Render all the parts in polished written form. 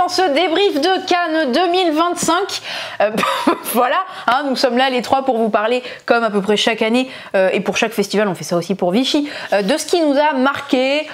dans ce débrief de Cannes 2025. Voilà, hein, nous sommes là les trois pour vous parler, comme à peu près chaque année, et pour chaque festival, on fait ça aussi pour Vichy, de ce qui nous a marqué,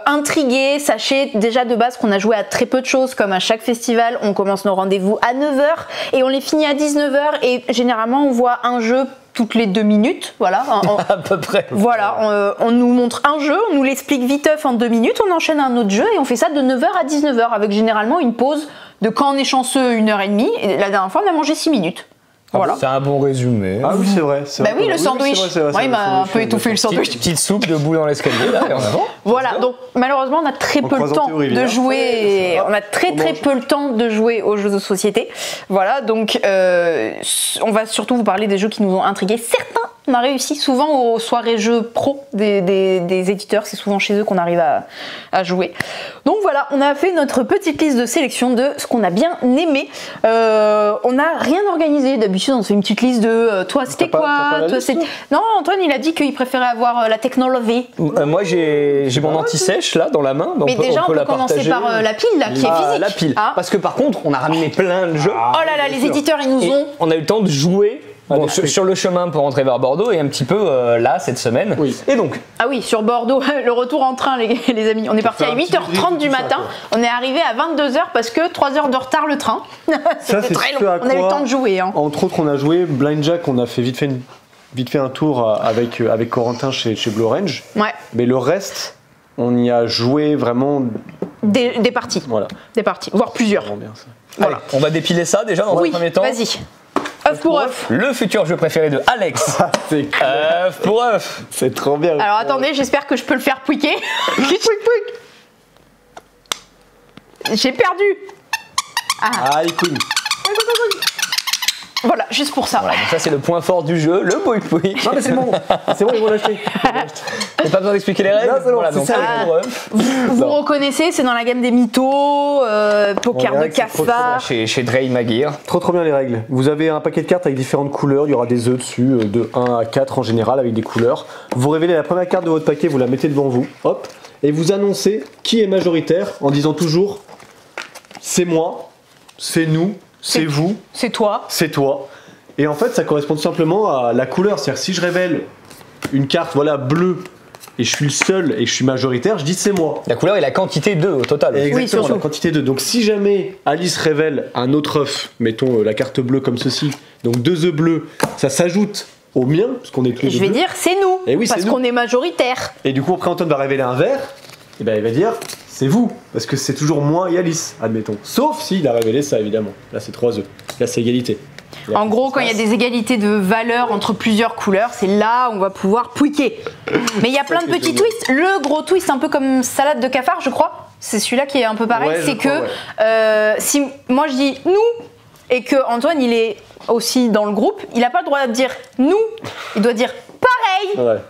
intrigué. Sachez déjà de base qu'on a joué à très peu de choses, comme à chaque festival, on commence nos rendez-vous à 9h et on les finit à 19h, et généralement on voit un jeu toutes les 2 minutes, voilà. À peu près. Voilà, on nous montre un jeu, on nous l'explique viteuf en 2 minutes, on enchaîne un autre jeu et on fait ça de 9h à 19h avec généralement une pause de, quand on est chanceux, 1h30, et la dernière fois on a mangé 6 minutes. Voilà. C'est un bon résumé. Ah oui, c'est vrai. Bah oui, le sandwich. Moi, il m'a un peu étouffé le sandwich. Petite soupe debout dans l'escalier, là, et en avant. Voilà, donc malheureusement, on a très peu le temps de jouer. On a très peu le temps de jouer aux jeux de société. Voilà, donc on va surtout vous parler des jeux qui nous ont intrigués. Certains, on a réussi souvent aux soirées jeux pro des éditeurs. C'est souvent chez eux qu'on arrive à jouer. Donc voilà, on a fait notre petite liste de sélection de ce qu'on a bien aimé. On n'a rien organisé. D'habitude, on se fait une petite liste de toi, c'était quoi, toi, c'était... Non, Antoine, il a dit qu'il préférait avoir la technologie. Moi, j'ai mon anti-sèche là dans la main. Donc mais déjà, on peut commencer par la pile là, qui est physique. La pile. Ah. Parce que par contre, on a ramené plein de jeux. Oh là là, les éditeurs, ils nous ont. On a eu le temps de jouer. Bon, sur le chemin pour rentrer vers Bordeaux et un petit peu là cette semaine. Oui. Et donc. Ah oui, sur Bordeaux, le retour en train, les amis. On est parti à 8h30 du matin. On est arrivé à 22h parce que 3 heures de retard le train. C'était très long. On a eu le temps de jouer. Hein. Entre autres, on a joué Blind Jack. On a fait vite fait un tour avec Corentin chez Blue Orange. Ouais. Mais le reste, on y a joué vraiment. Des parties. Voilà. Des parties, voire plusieurs. Bien, ça. Voilà. Allez, on va dépiler ça déjà dans un premier temps. Vas-y. œuf pour œuf. Le futur jeu préféré de Alex. C'est cool. œuf pour œuf. C'est trop bien. Alors attendez, j'espère que je peux le faire pouiquer. J'ai perdu. Ah, écoute. Voilà, juste pour ça. Voilà, donc ça c'est le point fort du jeu, le pouic pouic. Non mais c'est bon, ils vont l'acheter. T'as pas besoin d'expliquer les règles. Non, c'est bon, voilà, donc ça. Vous reconnaissez, c'est dans la gamme des mythos, poker de cafard. Chez Drey Maguire. Trop bien les règles. Vous avez un paquet de cartes avec différentes couleurs, il y aura des œufs dessus, de 1 à 4 en général avec des couleurs. Vous révélez la première carte de votre paquet, vous la mettez devant vous, hop, et vous annoncez qui est majoritaire en disant toujours c'est moi, c'est nous. C'est vous. C'est toi. C'est toi. Et en fait, ça correspond tout simplement à la couleur. C'est-à-dire, si je révèle une carte bleue et je suis le seul et je suis majoritaire, je dis c'est moi. La couleur et la quantité d'œufs au total. Exactement, la quantité d'œufs. Donc, si jamais Alice révèle un autre œuf, mettons la carte bleue comme ceci, donc 2 œufs bleus, ça s'ajoute au mien, parce qu'on est tous les deux. Je vais dire c'est nous, et oui, parce qu'on est majoritaire. Et du coup, après, Antoine va révéler un vert, et ben il va dire c'est vous, parce que c'est toujours moi et Alice, admettons. Sauf s'il a révélé ça, évidemment. Là, c'est 3 œufs. Là, c'est égalité. En gros, quand il y a des égalités de valeur entre plusieurs couleurs, c'est là où on va pouvoir pouiquer. Mais il y a plein de petits twists. Le gros twist, un peu comme salade de cafard, je crois. C'est celui-là qui est un peu pareil. C'est que si moi je dis nous et que Antoine il est aussi dans le groupe, il n'a pas le droit de dire nous. Il doit dire pareil. Ouais.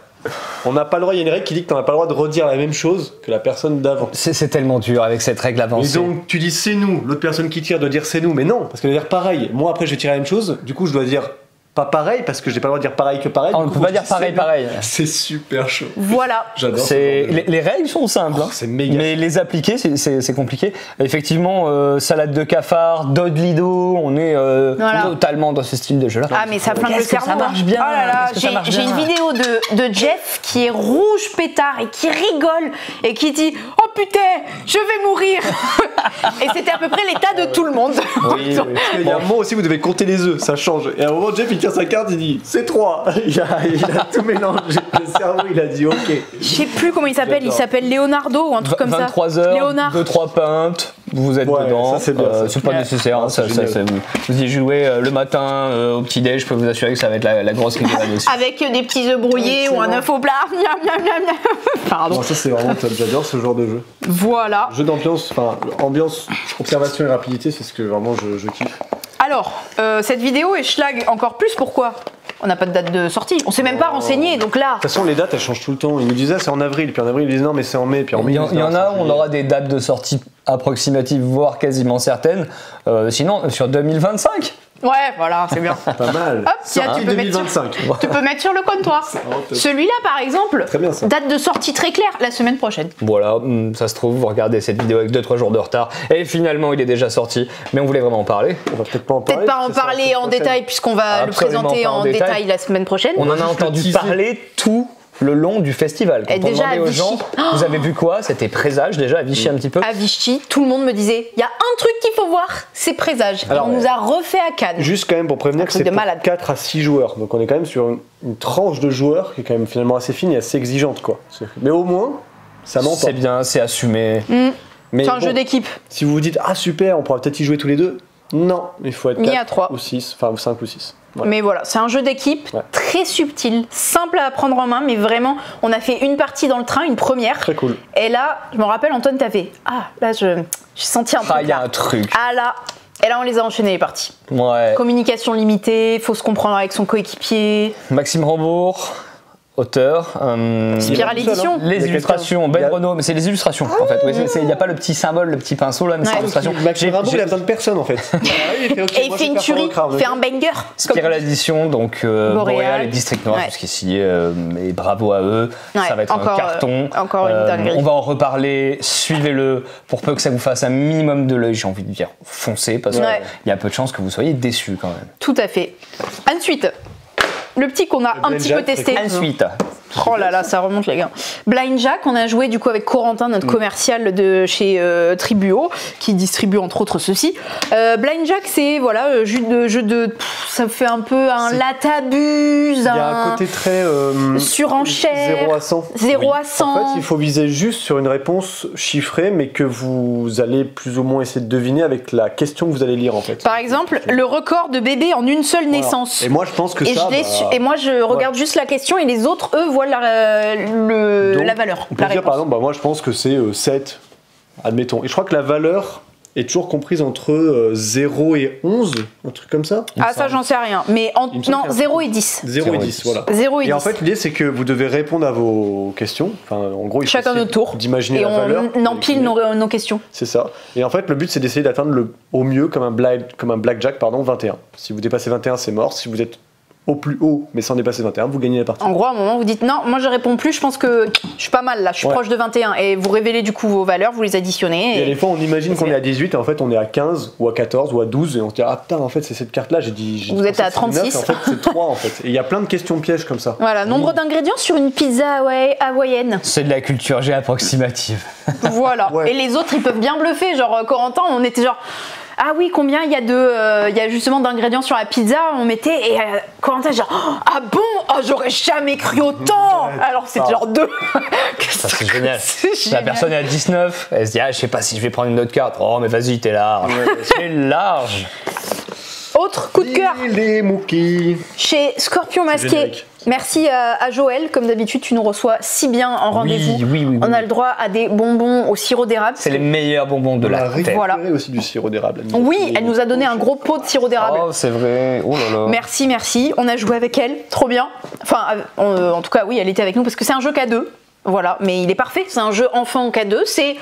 On n'a pas le droit, il y a une règle qui dit que tu n'as pas le droit de redire la même chose que la personne d'avant. C'est tellement dur avec cette règle avancée. Et donc tu dis c'est nous, l'autre personne qui tire doit dire c'est nous, mais non, parce qu'elle va dire pareil. Moi après je vais tirer la même chose, du coup je dois dire pas pareil parce que j'ai pas le droit de dire pareil que pareil. On ne peut pas dire pareil. C'est super chaud. Voilà. J'adore. Les règles sont simples, c'est méga. Mais les appliquer c'est compliqué. Effectivement, salade de cafard, Dodlido, on est totalement dans ce style de jeu là. Ah mais ça flingue le cerveau. Ça marche bien. Oh là là, j'ai une vidéo de Jeff qui est rouge pétard et qui rigole et qui dit oh putain, je vais mourir. Et c'était à peu près l'état de tout le monde. Oui. Il y a un moment aussi vous devez compter les œufs, ça change. Et à un moment Jeff il tire sa carte, il dit c'est 3. Il a tout mélangé. Le cerveau il a dit ok. Je sais plus comment il s'appelle. Il s'appelle Leonardo ou un truc comme ça. 23 heures, Léonard. 2-3 pintes, vous êtes dedans. Ça, c'est bien, c'est pas nécessaire. Vous y jouez le matin au petit déj, je peux vous assurer que ça va être la grosse rigolade aussi. Avec des petits œufs brouillés ou un œuf au plat. Pardon. Non, ça c'est vraiment top. J'adore ce genre de jeu. Voilà. Jeu d'ambiance, ambiance, observation et rapidité, c'est ce que vraiment je kiffe. Alors, cette vidéo est schlag encore plus. Pourquoi ? On n'a pas de date de sortie. On s'est même pas renseigné. Donc là. De toute façon, les dates elles changent tout le temps. Ils nous disaient c'est en avril, puis en avril ils disent non mais c'est en mai, puis en mai. Il y en a où on aura des dates de sortie approximatives, voire quasiment certaines. Sinon, sur 2025. Ouais, voilà, c'est bien. Pas mal. Hop, tiens, tu peux mettre sur le comptoir. Celui-là, par exemple, date de sortie très claire, la semaine prochaine. Voilà, ça se trouve, vous regardez cette vidéo avec 2-3 jours de retard, et finalement il est déjà sorti, mais on voulait vraiment en parler. On va peut-être pas en parler. Peut-être pas en parler en détail, puisqu'on va le présenter en détail la semaine prochaine. On en a entendu parler tout le long du festival. Quand on demandait aux gens, vous avez vu quoi? C'était Présage déjà, à Vichy un petit peu. À Vichy, tout le monde me disait, il y a un truc qu'il faut voir, c'est Présage. Alors, on nous a refait à Cannes. Juste quand même pour prévenir que c'est pour 4 à 6 joueurs. Donc on est quand même sur une tranche de joueurs qui est quand même finalement assez fine et assez exigeante, quoi. Mais au moins, ça m'entend. C'est bien, c'est assumé. C'est un jeu d'équipe. Si vous vous dites, ah super, on pourra peut-être y jouer tous les deux. Non, il faut être 4 ou 6, enfin 5 ou 6. Voilà. Mais voilà, c'est un jeu d'équipe très subtil, simple à prendre en main, mais vraiment, on a fait une partie dans le train, une première. Très cool. Et là, je me rappelle, Antoine, t'as fait, là, j'ai senti un truc. Il y a un truc. Ah là. Et là, on les a enchaînés les parties. Ouais. Communication limitée, faut se comprendre avec son coéquipier. Maxime Rambourg. Auteur, Spiral Édition, les illustrations, Ben Renault, mais c'est les illustrations en fait. Il n'y a pas le petit symbole, le petit pinceau là, mais c'est l'illustration. Maxime Rambourg, il a besoin de personne en fait. Et il fait une tuerie, il fait un banger. Spiral Édition, donc Boréal et District Noir jusqu'ici, et bravo à eux. Ça va être un carton. Encore une dinguerie. On va en reparler, suivez-le, pour peu que ça vous fasse un minimum de l'œil, j'ai envie de dire foncez, parce qu'il y a peu de chances que vous soyez déçus quand même. Tout à fait. Ensuite. Le petit qu'on a un petit peu testé. Ensuite. Oh là là, ça remonte les gars. Blind Jack, on a joué du coup avec Corentin, notre commercial de chez Tribuo, qui distribue entre autres ceci. Blind Jack, c'est voilà, jeu de ça fait un peu un latabuse. Il y a un côté très surenchère. 0 à 100. 0 à 100. En fait, il faut viser juste sur une réponse chiffrée, mais que vous allez plus ou moins essayer de deviner avec la question que vous allez lire en fait. Par exemple, le record de bébé en une seule naissance. Et moi, je pense que et moi, je regarde juste la question et les autres, eux, voient la valeur. On peut dire par exemple, moi je pense que c'est 7, admettons. Et je crois que la valeur est toujours comprise entre 0 et 11, un truc comme ça. Ah ça j'en sais rien, mais non, 0 et 10. 0 et 10, voilà. 0 et 10. Et en fait l'idée c'est que vous devez répondre à vos questions, enfin en gros il faut chacun notre tour d'imaginer la valeur. Et on empile nos questions. C'est ça. Et en fait le but c'est d'essayer d'atteindre au mieux comme un blackjack, 21. Si vous dépassez 21 c'est mort, si vous êtes au plus haut, mais sans dépasser 21, vous gagnez la partie. En gros, à un moment, vous dites non, moi je réponds plus, je pense que je suis pas mal là, je suis proche de 21. Et vous révélez du coup vos valeurs, vous les additionnez. Et des fois, on imagine qu'on est à 18 et en fait, on est à 15 ou à 14 ou à 12 et on se dit ah putain, en fait, c'est cette carte-là, j'ai dit. Vous êtes à 36. 9, en fait, c'est 3 en fait. Et il y a plein de questions pièges comme ça. Voilà, nombre d'ingrédients sur une pizza hawaïenne. C'est de la culture G approximative. Voilà. Et les autres, ils peuvent bien bluffer. Genre, Corentin, on était genre. Ah oui, combien il y a justement d'ingrédients sur la pizza, on mettait, et Corentin genre, ah bon, j'aurais jamais cru autant. Alors c'est genre 2. Ça c'est génial. La personne est à 19, elle se dit, je sais pas si je vais prendre une autre carte. Oh mais vas-y, t'es large. C'est large. Autre coup de cœur. Les Mookies. Chez Scorpion Masqué. Merci à Joël, comme d'habitude tu nous reçois si bien en rendez-vous. Oui. On a le droit à des bonbons au sirop d'érable. C'est les meilleurs bonbons de la terre. Voilà. Aussi du sirop d'érable. Oui, elle nous a donné un gros pot de sirop d'érable. Oh c'est vrai, oh là là. Merci, on a joué avec elle, trop bien. Enfin, en tout cas oui, elle était avec nous parce que c'est un jeu K2. Voilà, mais il est parfait, c'est un jeu enfant K2, c'est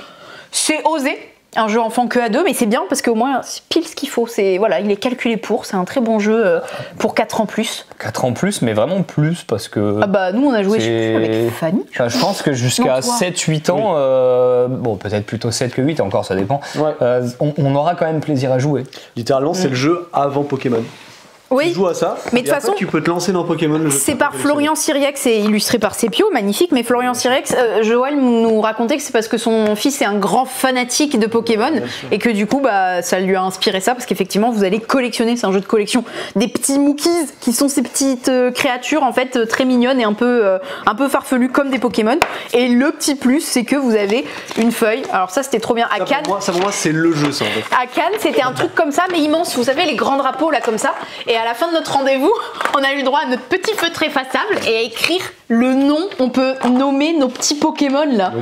osé. Un jeu enfant que à 2, mais c'est bien parce qu'au moins c'est pile ce qu'il faut. Voilà, il est calculé pour. C'est un très bon jeu pour 4 ans plus. 4 ans plus, mais vraiment plus parce que. Ah bah nous on a joué avec Fanny. Je pense que jusqu'à 7-8 ans, bon peut-être plutôt 7 que 8, encore ça dépend. On aura quand même plaisir à jouer. Littéralement, c'est le jeu avant Pokémon. Oui, tu joues à ça, mais de toute façon, tu peux te lancer dans Pokémon. C'est par Florian Siriex, c'est illustré par Sepio, magnifique. Mais Florian Siriex, Joël nous racontait que c'est parce que son fils est un grand fanatique de Pokémon et que du coup, ça lui a inspiré ça parce qu'effectivement, vous allez collectionner, c'est un jeu de collection, des petits Mookies qui sont ces petites créatures en fait très mignonnes et un peu farfelues comme des Pokémon. Et le petit plus, c'est que vous avez une feuille. Alors ça, c'était trop bien. À Cannes, pour moi, c'est le jeu ça en fait. À Cannes, c'était un truc comme ça, mais immense. Vous savez, les grands drapeaux là comme ça. Et à la fin de notre rendez-vous, on a eu le droit à notre petit feutre effaçable et à écrire le nom, on peut nommer nos petits Pokémon là.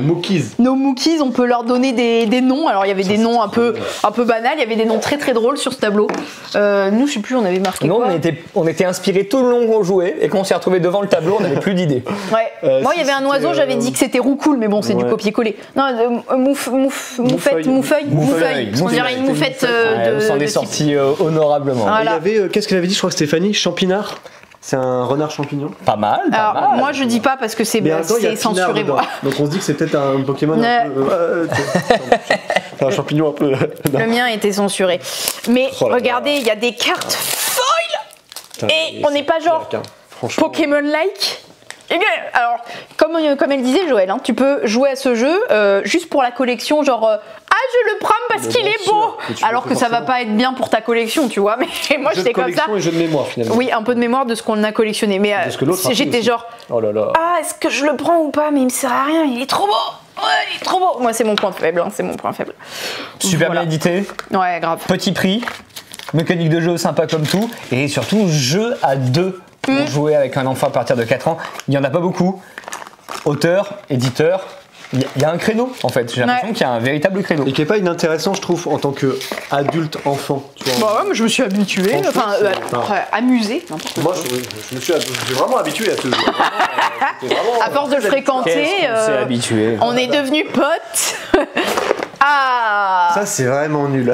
Nos Mookies, on peut leur donner des noms. Alors il y avait des noms un peu banals, il y avait des noms très très drôles sur ce tableau. Nous, je sais plus, on avait marqué quoi. On était inspirés tout le long qu'on jouait et quand on s'est retrouvé devant le tableau, on n'avait plus d'idées. Ouais. Moi, il y avait un oiseau, j'avais dit que c'était Roucoule, mais bon, c'est du copier-coller. Non, moufeuille. On dirait une moufette on s'en est sorti honorablement. Voilà. Il y avait, qu'est-ce qu'elle avait dit, je crois que Stéphanie, Champinard. C'est un renard champignon. Pas mal. Alors, moi je dis pas parce que c'est censuré moi. Donc on se dit que c'est peut-être un Pokémon un champignon un peu. Le mien était censuré. Mais regardez, il y a des cartes foil et on n'est pas genre Pokémon-like. Alors, comme elle disait Joël, tu peux jouer à ce jeu juste pour la collection, genre je le prends parce qu'il est beau, alors que ça va pas être bien pour ta collection, tu vois. Mais moi j'étais comme ça. Et jeu de mémoire finalement. Oui, un peu de mémoire de ce qu'on a collectionné, mais j'étais genre est-ce que je le prends ou pas, mais il me sert à rien, il est trop beau. Ouais, il est trop beau. Moi c'est mon point faible, c'est mon point faible. Super bien édité. Ouais, grave. Petit prix, mécanique de jeu sympa comme tout, et surtout jeu à 2 pour jouer avec un enfant à partir de 4 ans. Il n'y en a pas beaucoup. Auteur, éditeur, il y a un créneau en fait. J'ai l'impression qu'il y a un véritable créneau. Et qui n'est pas inintéressant, je trouve, en tant qu'adulte enfant. Bah ouais, mais je me suis habitué, amusé. Moi, je me suis vraiment habitué à ce jeu. À force de le fréquenter, on est devenus potes. Ça c'est vraiment nul.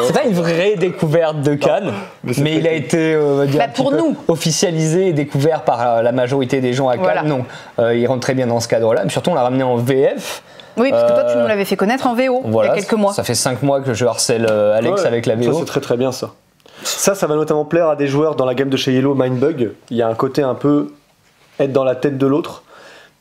C'est pas une vraie découverte de Cannes, mais il a été pour nous officialisé et découvert par la majorité des gens à Cannes. Non, il rentre très bien dans ce cadre-là. Mais surtout, on l'a ramené en VF. Oui, parce que toi, tu nous l'avais fait connaître en VO il y a quelques mois. Ça fait 5 mois que je harcèle Alex avec la VO. Ça, c'est très très bien ça. Ça va notamment plaire à des joueurs dans la gamme de chez Yellow, Mindbug. Il y a un côté un peu être dans la tête de l'autre,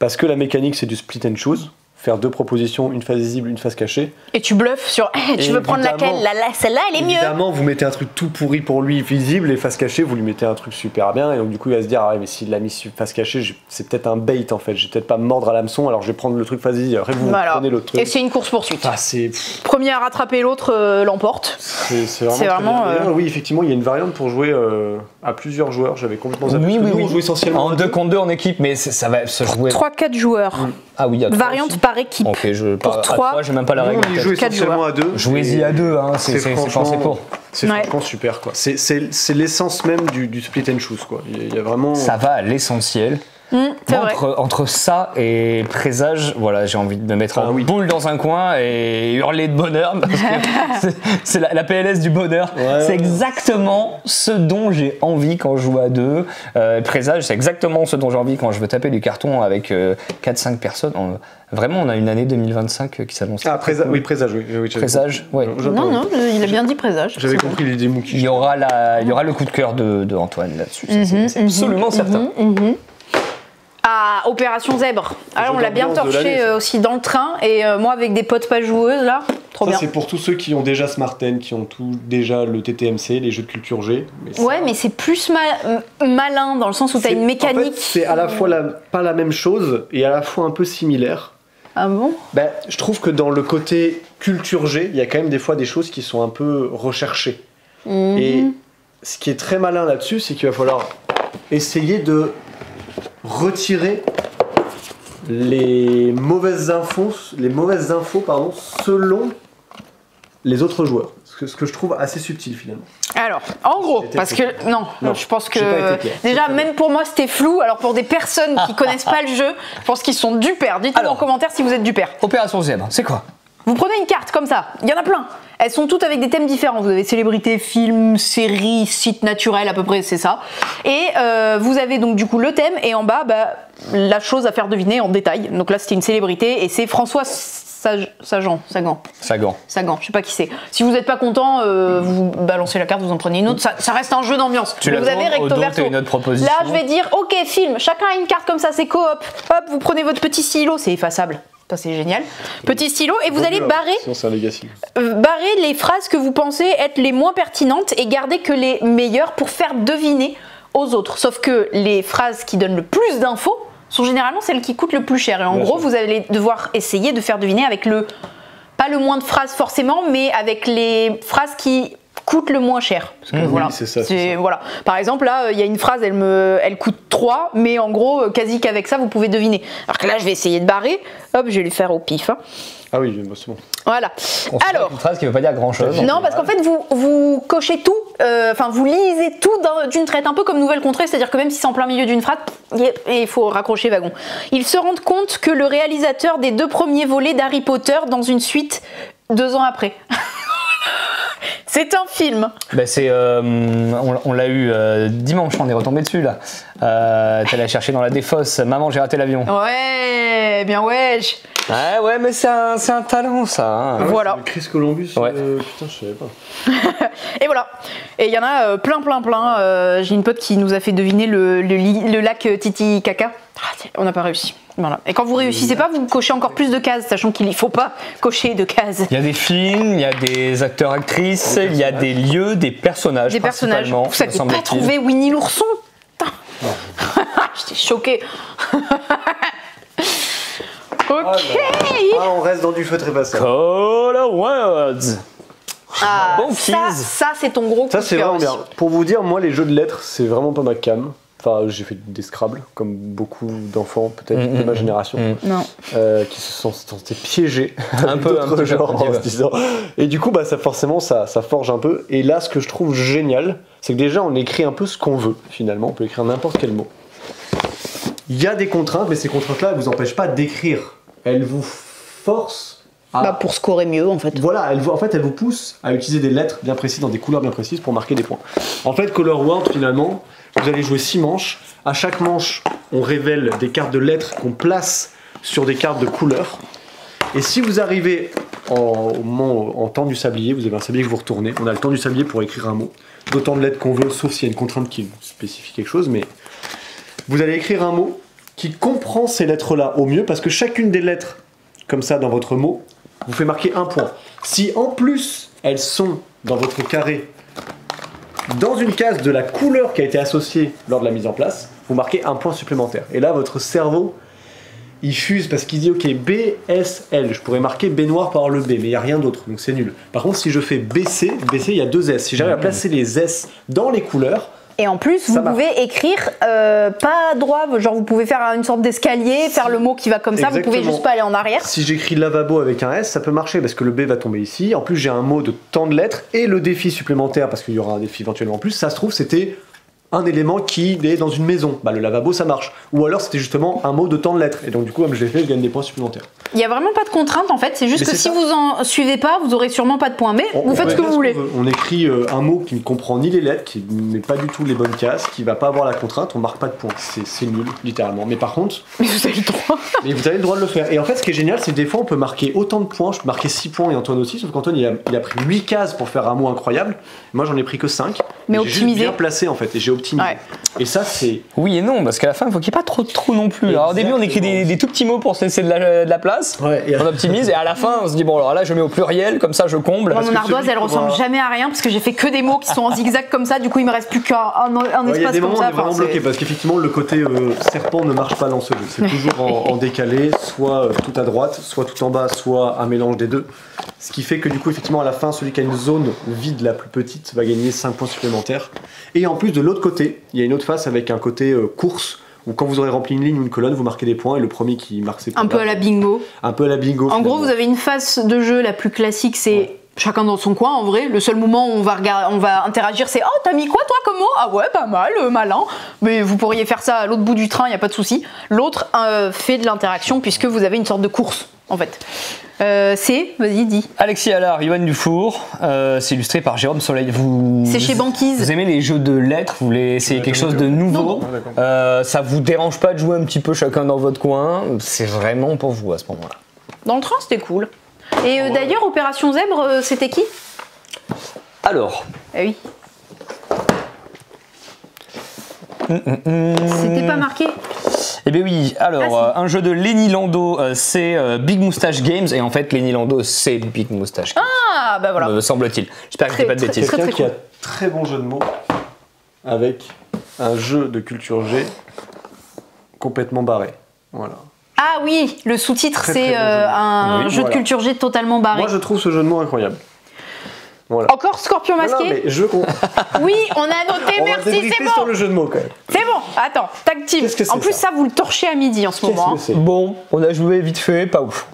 parce que la mécanique c'est du split and choose. Faire 2 propositions, une face visible, une face cachée. Et tu bluffes sur tu veux prendre laquelle, celle-là elle est mieux. Évidemment, vous mettez un truc tout pourri pour lui visible et face cachée, vous lui mettez un truc super bien et donc du coup il va se dire mais s'il l'a mis face cachée, c'est peut-être un bait en fait, je vais peut-être pas me mordre à l'hameçon alors je vais prendre le truc face visible, après vous prenez l'autre truc. Et c'est une course poursuite. Premier à rattraper l'autre l'emporte. C'est vraiment oui, effectivement, il y a une variante pour jouer à plusieurs joueurs, j'avais complètement zappé. Oui. On joue essentiellement en 2 contre 2 en équipe, mais ça va se jouer 3-4 joueurs. Ah oui, il y a variante par équipe. Ok, pour 3, j'ai même pas la règle. On joue essentiellement à 2. Jouez-y à 2, c'est pensé pour. C'est franchement super quoi. C'est l'essence même du split and choose quoi. Il y a vraiment. Ça va à l'essentiel. Entre ça et présage, voilà, j'ai envie de me mettre en boule dans un coin et hurler de bonheur parce que c'est la PLS du bonheur. C'est exactement ce dont j'ai envie quand je joue à 2. Présage, c'est exactement ce dont j'ai envie quand je veux taper du carton avec 4-5 personnes. Vraiment, on a une année 2025 qui s'annonce. Présage, oui. Présage, oui. Non, il a bien dit présage. J'avais compris l'idée Mookie. Il y aura le coup de cœur de Antoine là-dessus. C'est absolument certain. Opération Zèbre. Alors on l'a bien torché aussi dans le train et moi avec des potes pas joueuses là, trop bien. C'est pour tous ceux qui ont déjà Smarten, qui ont déjà le TTMC, les jeux de culture G. Mais c'est plus malin dans le sens où tu as une mécanique. En fait, c'est à la fois pas la même chose et à la fois un peu similaire. Ah bon ? Je trouve que dans le côté culture G, il y a quand même des fois des choses qui sont un peu recherchées. Et ce qui est très malin là-dessus, c'est qu'il va falloir essayer de retirer les mauvaises infos selon les autres joueurs. Ce que je trouve assez subtil finalement. Alors, en gros, parce que non, je pense que déjà même pour moi c'était flou. Alors pour des personnes qui connaissent pas le jeu, je pense qu'ils sont dupères. Dites-nous en commentaire si vous êtes dupères. Opération Zèbre, c'est quoi ? Vous prenez une carte comme ça, il y en a plein. Elles sont toutes avec des thèmes différents. Vous avez célébrités, films, séries, sites naturels, à peu près, c'est ça. Et vous avez donc du coup le thème et en bas, la chose à faire deviner en détail. Donc là, c'était une célébrité et c'est François Sagan, je sais pas qui c'est. Si vous n'êtes pas content, vous balancez la carte, vous en prenez une autre. Ça reste un jeu d'ambiance. Vous avez recto verso. Là, je vais dire, ok, film, chacun a une carte comme ça, c'est coop. Hop, vous prenez votre petit stylo, c'est effaçable. Ça c'est génial. Petit stylo et vous allez barrer les phrases que vous pensez être les moins pertinentes et garder que les meilleures pour faire deviner aux autres. Sauf que les phrases qui donnent le plus d'infos sont généralement celles qui coûtent le plus cher. Et en gros, vous allez devoir essayer de faire deviner avec pas le moins de phrases forcément, mais avec les phrases qui coûte le moins cher. Parce que, voilà, c'est ça. Voilà. Par exemple, là, il y a une phrase, elle coûte 3, mais en gros, quasi qu'avec ça, vous pouvez deviner. Alors que là, je vais essayer de barrer. Hop, je vais lui faire au pif. Hein. Ah oui, c'est bon. Voilà. Alors, une phrase qui ne veut pas dire grand-chose. Non, parce qu'en fait, vous cochez tout, vous lisez tout d'une traite, un peu comme Nouvelle Contrée, c'est-à-dire que même si c'est en plein milieu d'une phrase, il faut raccrocher wagon. Ils se rendent compte que le réalisateur des 2 premiers volets d'Harry Potter dans une suite 2 ans après. C'est un film. Bah on l'a eu dimanche, on est retombé dessus là. T'es allé chercher dans la défausse, maman j'ai raté l'avion. Ouais, bien wesh. Ouais, mais c'est un talent ça. Hein. Ah ouais, voilà. Chris Columbus, putain, je savais pas. Et voilà. Et il y en a plein. J'ai une pote qui nous a fait deviner le lac Titicaca. On n'a pas réussi. Voilà. Et quand vous réussissez pas, vous cochez encore plus de cases, sachant qu'il ne faut pas cocher de cases. Il y a des films, il y a des acteurs, actrices, il y a des lieux, des personnages. Des personnages. Vous savez pas trouver Winnie l'ourson. J'étais choquée. Ok. On reste dans du feu très passé. Call Awards. Bon ça c'est ton gros coup Ça c'est vraiment bien. Pour vous dire, moi les jeux de lettres, c'est vraiment pas ma cam. Enfin, j'ai fait des Scrabble, comme beaucoup d'enfants peut-être de ma génération, qui se sont sentis piégés un peu genre en se disant. Et du coup, ça forcément, ça forge un peu. Et là, ce que je trouve génial, c'est que déjà, on écrit un peu ce qu'on veut. Finalement, on peut écrire n'importe quel mot. Il y a des contraintes, mais ces contraintes-là, elles vous empêchent pas d'écrire. Elles vous forcent pour scorer mieux, en fait. Voilà, elles vous poussent à utiliser des lettres bien précises, dans des couleurs bien précises, pour marquer des points. En fait, Color World, finalement, vous allez jouer 6 manches. À chaque manche, on révèle des cartes de lettres qu'on place sur des cartes de couleurs. Et si vous arrivez en temps du sablier, vous avez un sablier que vous retournez. On a le temps du sablier pour écrire un mot. D'autant de lettres qu'on veut, sauf s'il y a une contrainte qui spécifie quelque chose. Mais vous allez écrire un mot qui comprend ces lettres-là au mieux, parce que chacune des lettres, comme ça, dans votre mot, vous fait marquer 1 point. Si en plus, elles sont dans votre carré, dans une case de la couleur qui a été associée lors de la mise en place, vous marquez 1 point supplémentaire. Et là, votre cerveau, il fuse parce qu'il dit ok, BSL, je pourrais marquer B noir par le B, mais il n'y a rien d'autre, donc c'est nul. Par contre, si je fais BC, il y a 2 S. Si j'arrive à placer les S dans les couleurs, et en plus, vous pouvez écrire pas droit, genre vous pouvez faire une sorte d'escalier, faire le mot qui va comme ça, vous pouvez juste pas aller en arrière. Si j'écris lavabo avec un S, ça peut marcher parce que le B va tomber ici. En plus, j'ai un mot de tant de lettres et le défi supplémentaire parce qu'il y aura un défi éventuellement en plus. Ça se trouve, c'était un élément qui est dans une maison. Le lavabo, ça marche. Ou alors, c'était justement un mot de tant de lettres. Et donc, du coup, comme je l'ai fait, je gagne des points supplémentaires. Il n'y a vraiment pas de contrainte en fait, c'est juste que si vous en suivez pas, vous aurez sûrement pas de points. Mais vous faites ce que vous voulez. On écrit un mot qui ne comprend ni les lettres, qui ne met pas du tout les bonnes cases, qui va pas avoir la contrainte, on marque pas de points. C'est nul, littéralement. Mais par contre. Mais vous avez le droit. Mais vous avez le droit de le faire. Et en fait, ce qui est génial, c'est que des fois, on peut marquer autant de points. Je peux marquer 6 points et Antoine aussi, sauf qu'Antoine, il a pris 8 cases pour faire un mot incroyable. Moi, j'en ai pris que 5. Mais optimisé. J'ai bien placé en fait, et j'ai optimisé. Ouais. Et ça, c'est. Oui et non, parce qu'à la fin, il faut qu'il n'y ait pas trop de trous non plus. Alors, au début, on écrit des tout petits mots pour se laisser de la place. Ouais, on optimise, et à la fin, on se dit, bon, alors là, je mets au pluriel, comme ça, je comble. Moi, mon ardoise, elle ressemble jamais à rien, parce que j'ai fait que des mots qui sont en zigzag comme ça, du coup, il me reste plus qu'un espace comme ça. Il y a des moments où on est vraiment bloqué, parce qu'effectivement, le côté serpent ne marche pas dans ce jeu. C'est toujours en décalé, soit tout à droite, soit tout en bas, soit un mélange des deux. Ce qui fait que du coup, effectivement, à la fin, celui qui a une zone vide la plus petite va gagner 5 points supplémentaires. Et en plus, de l'autre côté, il y a une autre face avec un côté course, où quand vous aurez rempli une ligne ou une colonne, vous marquez des points, et le premier qui marque ses points. Un peu à la bingo. Un peu à la bingo. En gros, vous avez une phase de jeu la plus classique, c'est chacun dans son coin, en vrai. Le seul moment où on va interagir, c'est « Oh, t'as mis quoi, toi, comme mot ?»« Ah ouais, pas mal, malin. » Mais vous pourriez faire ça à l'autre bout du train, il n'y a pas de souci. L'autre fait de l'interaction, puisque vous avez une sorte de course, en fait. Vas-y, dis. Alexis Allard, Yoann Dufour, c'est illustré par Jérôme Soleil. C'est chez Banquise. Vous aimez les jeux de lettres, vous voulez essayer quelque chose de nouveau. Ça vous dérange pas de jouer un petit peu chacun dans votre coin, c'est vraiment pour vous à ce moment-là. Dans le train, c'était cool. Et d'ailleurs, Opération Zèbre, c'était qui? Alors. Ah oui. C'était pas marqué? Eh bien oui, alors un jeu de Lenny Lando, c'est Big Moustache Games, et en fait Lenny Lando c'est Big Moustache Games. Ah bah voilà. Me semble-t-il. J'espère que je dis pas de bêtises. Quelqu'un qui a très bon jeu de mots avec un jeu de culture G complètement barré. Voilà. Ah oui, le sous-titre c'est un jeu de culture G totalement barré. Moi je trouve ce jeu de mots incroyable. Voilà. Encore Scorpion masqué. Non, mais je compte. Oui, on a noté, merci, c'est bon. Sur le jeu de mots quand même. C'est bon, attends, tag team. En plus, ça, vous le torchez à midi en ce moment. Bon, on a joué vite fait, pas ouf.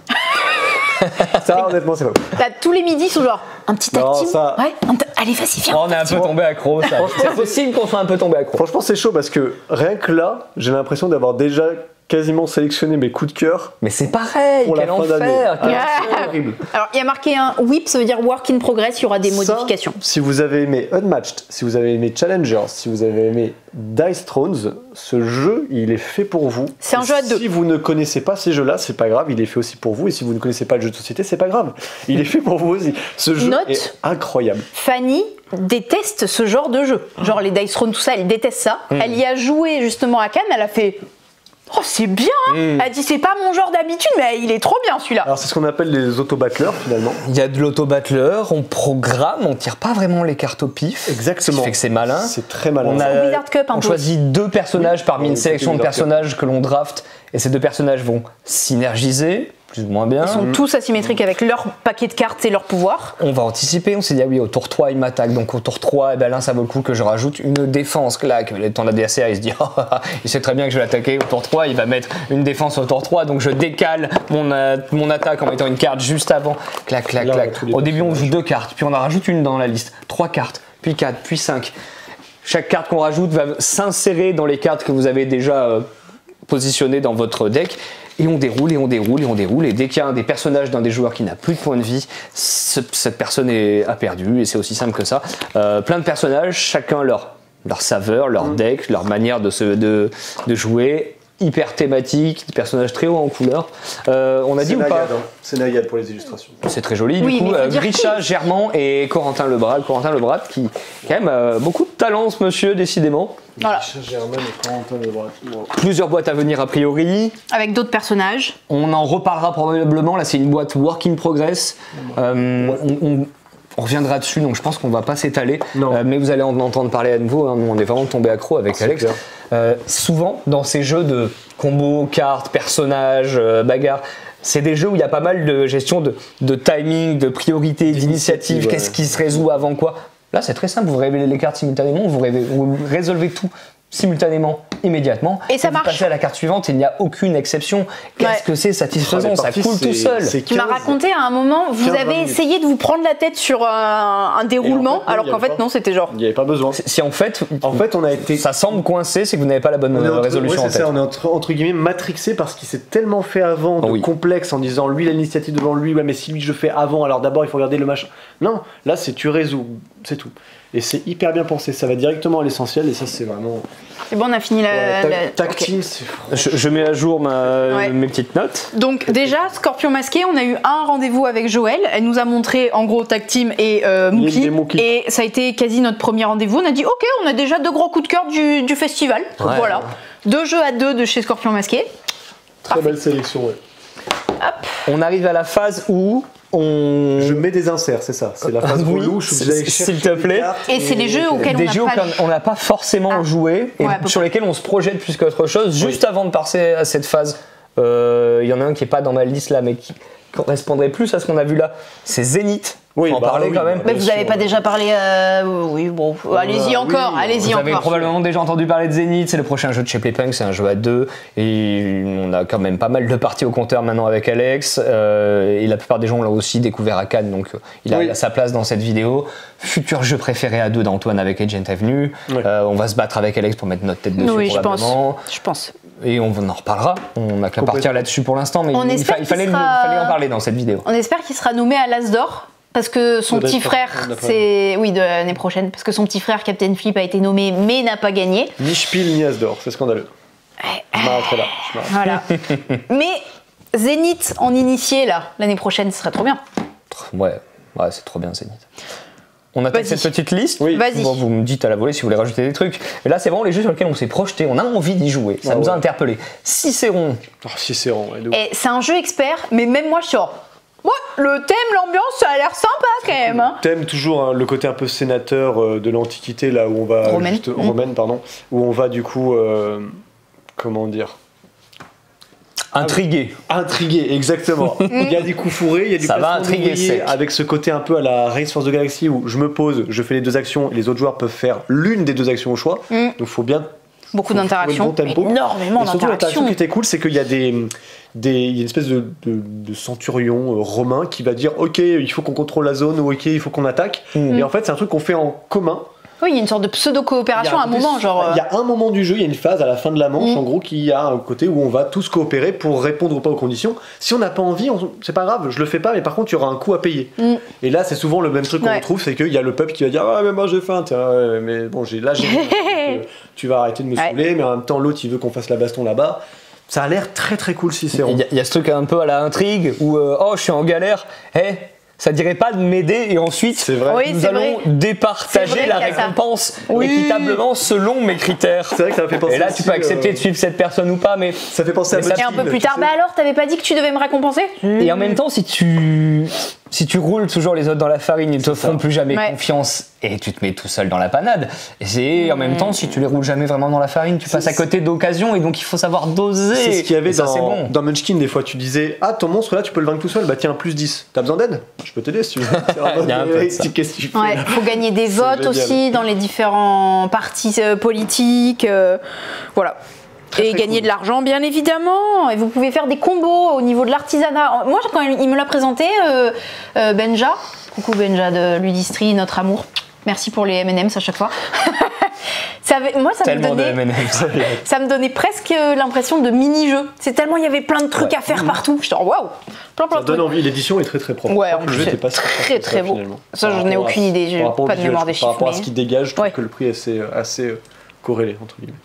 Ça, honnêtement, c'est pas ouf. Là, tous les midis sont genre un petit tag team. Ça... Ouais, allez, vas-y, viens. On est un peu tombé accro, ça. C'est possible qu'on soit un peu tombé accro. Franchement, c'est chaud parce que rien que là, j'ai l'impression d'avoir déjà quasiment sélectionné mes coups de cœur. Mais c'est pareil, quel enfer, c'est horrible. Alors, il y a marqué un whip, ça veut dire work in progress, il y aura des modifications. Si vous avez aimé Unmatched, si vous avez aimé Challengers, si vous avez aimé Dice Thrones, ce jeu, il est fait pour vous. C'est un jeu à deux. Si vous ne connaissez pas ces jeux-là, c'est pas grave, il est fait aussi pour vous. Et si vous ne connaissez pas le jeu de société, c'est pas grave. Il est fait pour vous aussi. Ce jeu est incroyable. Fanny déteste ce genre de jeu. Genre les Dice Thrones, tout ça, elle déteste ça. Elle y a joué justement à Cannes, elle a fait... Oh, c'est bien! Elle a dit, c'est pas mon genre d'habitude, mais il est trop bien celui-là. Alors, c'est ce qu'on appelle les auto-battleurs finalement. Il y a de l'auto-battleur, on programme, on tire pas vraiment les cartes au pif. Exactement. Ce qui fait que c'est malin. C'est très malin. On choisit 2 personnages parmi une sélection de personnages que l'on draft, et ces 2 personnages vont synergiser. Plus ou moins bien. Ils sont tous asymétriques avec leur paquet de cartes et leur pouvoir. On va anticiper, on s'est dit, ah oui, au tour 3, il m'attaque, donc au tour 3, eh ben là, ça vaut le coup que je rajoute une défense. Clac, ton adversaire, il se dit, il sait très bien que je vais l'attaquer au tour 3, il va mettre une défense au tour 3, donc je décale mon attaque en mettant une carte juste avant. Clac, clac, là, clac. Au début, on joue 2 cartes, puis on en rajoute une dans la liste. 3 cartes, puis 4, puis 5. Chaque carte qu'on rajoute va s'insérer dans les cartes que vous avez déjà positionnées dans votre deck. Et on déroule, et on déroule, et on déroule. Et dès qu'il y a un des personnages d'un des joueurs qui n'a plus de points de vie, cette personne a perdu. Et c'est aussi simple que ça. Plein de personnages, chacun leur saveur, leur deck, leur manière de jouer. Hyper thématique, des personnages très hauts en couleur. On a dit ou pas? C'est Nayad pour les illustrations. C'est très joli. Du coup, Grisha, Germain et Corentin Lebrat. Corentin Lebrat qui quand même beaucoup de talent, ce monsieur, décidément. Voilà. Grisha, Germain et Corentin Lebrat. Plusieurs boîtes à venir a priori. Avec d'autres personnages. On en reparlera probablement. Là, c'est une boîte work in progress. On reviendra dessus, donc je pense qu'on va pas s'étaler. Mais vous allez en entendre parler à nouveau. Hein. Nous, on est vraiment tombé accro avec Alex. Souvent, dans ces jeux de combos, cartes, personnages, bagarres, c'est des jeux où il y a pas mal de gestion de timing, de priorité, d'initiative. Qu'est-ce qui se résout avant quoi? Là, c'est très simple. Vous révélez les cartes simultanément, vous résolvez tout simultanément, immédiatement, et ça marche. Vous passez à la carte suivante et il n'y a aucune exception. Qu'est-ce que c'est satisfaisant, ça coule tout seul. Tu m'as raconté à un moment, vous avez essayé de vous prendre la tête sur un déroulement, alors qu'en fait non, c'était genre... Il n'y avait pas besoin. Si en fait, on a été... Ça semble coincé, c'est que vous n'avez pas la bonne résolution en tête. On est entre guillemets matrixé parce qu'il s'est tellement fait avant de complexe en disant lui il a l'initiative devant lui, ouais mais si lui je fais avant, alors d'abord il faut regarder le machin. Non, là c'est tu résous, c'est tout. Et c'est hyper bien pensé, ça va directement à l'essentiel et ça c'est vraiment... C'est bon, on a fini la... Tag team, c'est... Je mets à jour mes petites notes. Donc déjà, Scorpion masqué, on a eu un rendez-vous avec Joël, elle nous a montré en gros Tag Team et Mookie, et ça a été quasi notre premier rendez-vous. On a dit ok, on a déjà 2 gros coups de cœur du festival, voilà. 2 jeux à 2 de chez Scorpion masqué. Très belle sélection, ouais. Hop. On arrive à la phase où... Je mets des inserts, c'est ça. C'est la phase relou. S'il te plaît. Et c'est les jeux auxquels on n'a pas forcément joué et sur lesquels on se projette plus qu'autre chose. Juste avant de passer à cette phase, il y en a un qui est pas dans ma liste là, mais qui correspondrait plus à ce qu'on a vu là. C'est Zénith. Oui, en parler quand même. Mais vous n'avez pas déjà parlé. Oui, bon, allez-y encore, allez-y encore. Vous avez probablement déjà entendu parler de Zénith, c'est le prochain jeu de chez Playpunk, c'est un jeu à 2 et on a quand même pas mal de parties au compteur maintenant avec Alex. Et la plupart des gens l'ont aussi découvert à Cannes, donc il a sa place dans cette vidéo. Futur jeu préféré à 2 d'Antoine avec Agent Avenue. On va se battre avec Alex pour mettre notre tête dessus. Oui, probablement. Je pense. Et on en reparlera. On n'a qu'à partir là-dessus pour l'instant, mais il fallait en parler dans cette vidéo. On espère qu'il sera nommé à l'As d'Or. Parce que son petit frère, de l'année prochaine, parce que son petit frère Captain Flip a été nommé mais n'a pas gagné. Ni Spiel ni As d'Or, c'est scandaleux. Je m'arrêterai là. Voilà. Mais Zénith en initié là, l'année prochaine, ce serait trop bien. Ouais, c'est trop bien Zénith. On attaque cette petite liste. Oui. Vas-y. Bon, vous me dites à la volée si vous voulez rajouter des trucs. Mais là, c'est vraiment les jeux sur lesquels on s'est projeté. On a envie d'y jouer. Ça nous a interpellés. Cicéron. Cicéron. Et c'est un jeu expert, mais même moi, je suis genre... Ouais, le thème, l'ambiance, ça a l'air sympa quand même. Hein. Le thème, toujours le côté un peu sénateur de l'Antiquité, là où on va. Romaine, pardon. Où on va du coup. Comment dire. Intrigué. Intrigué, exactement. Il y a des coups fourrés, il y a du placement d'ouvrier avec ce côté un peu à la Race for the Galaxy où je me pose, je fais les 2 actions et les autres joueurs peuvent faire l'une des 2 actions au choix. Donc il faut bien... Beaucoup d'interactions, énormément d'interactions. Surtout l'interaction qui était cool, c'est qu'il y a il y a une espèce de centurion romain qui va dire ok, il faut qu'on contrôle la zone ou ok, il faut qu'on attaque. Et en fait, c'est un truc qu'on fait en commun. Oui, il y a une sorte de pseudo-coopération à un moment. Il y a un moment du jeu, il y a une phase à la fin de la manche, en gros, qui a un côté où on va tous coopérer pour répondre ou pas aux conditions. Si on n'a pas envie, c'est pas grave, je le fais pas, mais par contre, il y aura un coût à payer. Et là, c'est souvent le même truc qu'on retrouve, c'est qu'il y a le peuple qui va dire ah, mais moi j'ai faim, mais bon, j'ai tu vas arrêter de me saouler, mais en même temps, l'autre, il veut qu'on fasse la baston là-bas. Ça a l'air très très cool, Cicéron. Il y a ce truc un peu à la intrigue où oh, je suis en galère, ça dirait pas de m'aider et ensuite nous allons départager la récompense équitablement selon mes critères. C'est vrai que ça m'a fait penser. Et là, tu peux accepter de suivre cette personne ou pas, mais ça fait penser à Et un peu plus tard, bah alors, t'avais pas dit que tu devais me récompenser? Et en même temps, si tu roules toujours les autres dans la farine, ils te feront plus jamais confiance et tu te mets tout seul dans la panade. Et en même temps, si tu les roules jamais vraiment dans la farine, tu passes à côté d'occasions et donc il faut savoir doser. C'est ce qu'il y avait dans Munchkin, des fois tu disais ah, ton monstre là tu peux le vaincre tout seul, bah tiens, plus 10. T'as besoin d'aide? Je peux t'aider si tu veux. Qu'est-ce que tu fais? Il faut gagner des votes aussi dans les différents partis politiques. Voilà. Et gagner de l'argent, bien évidemment. Et vous pouvez faire des combos au niveau de l'artisanat. Moi, quand il me l'a présenté, Benja, coucou Benja de Ludistri, notre amour. Merci pour les M&M's à chaque fois. Moi, ça me donnait presque l'impression de mini-jeu. C'est tellement il y avait plein de trucs à faire partout. Je suis en waouh, plein de trucs. Ça donne envie. L'édition est très très propre. Ouais, en plus, c'est très beau. Ça, je n'ai aucune idée. J'ai pas de mémoire des chiffres. Par rapport à ce qui dégage, je trouve que le prix est assez corrélé entre guillemets.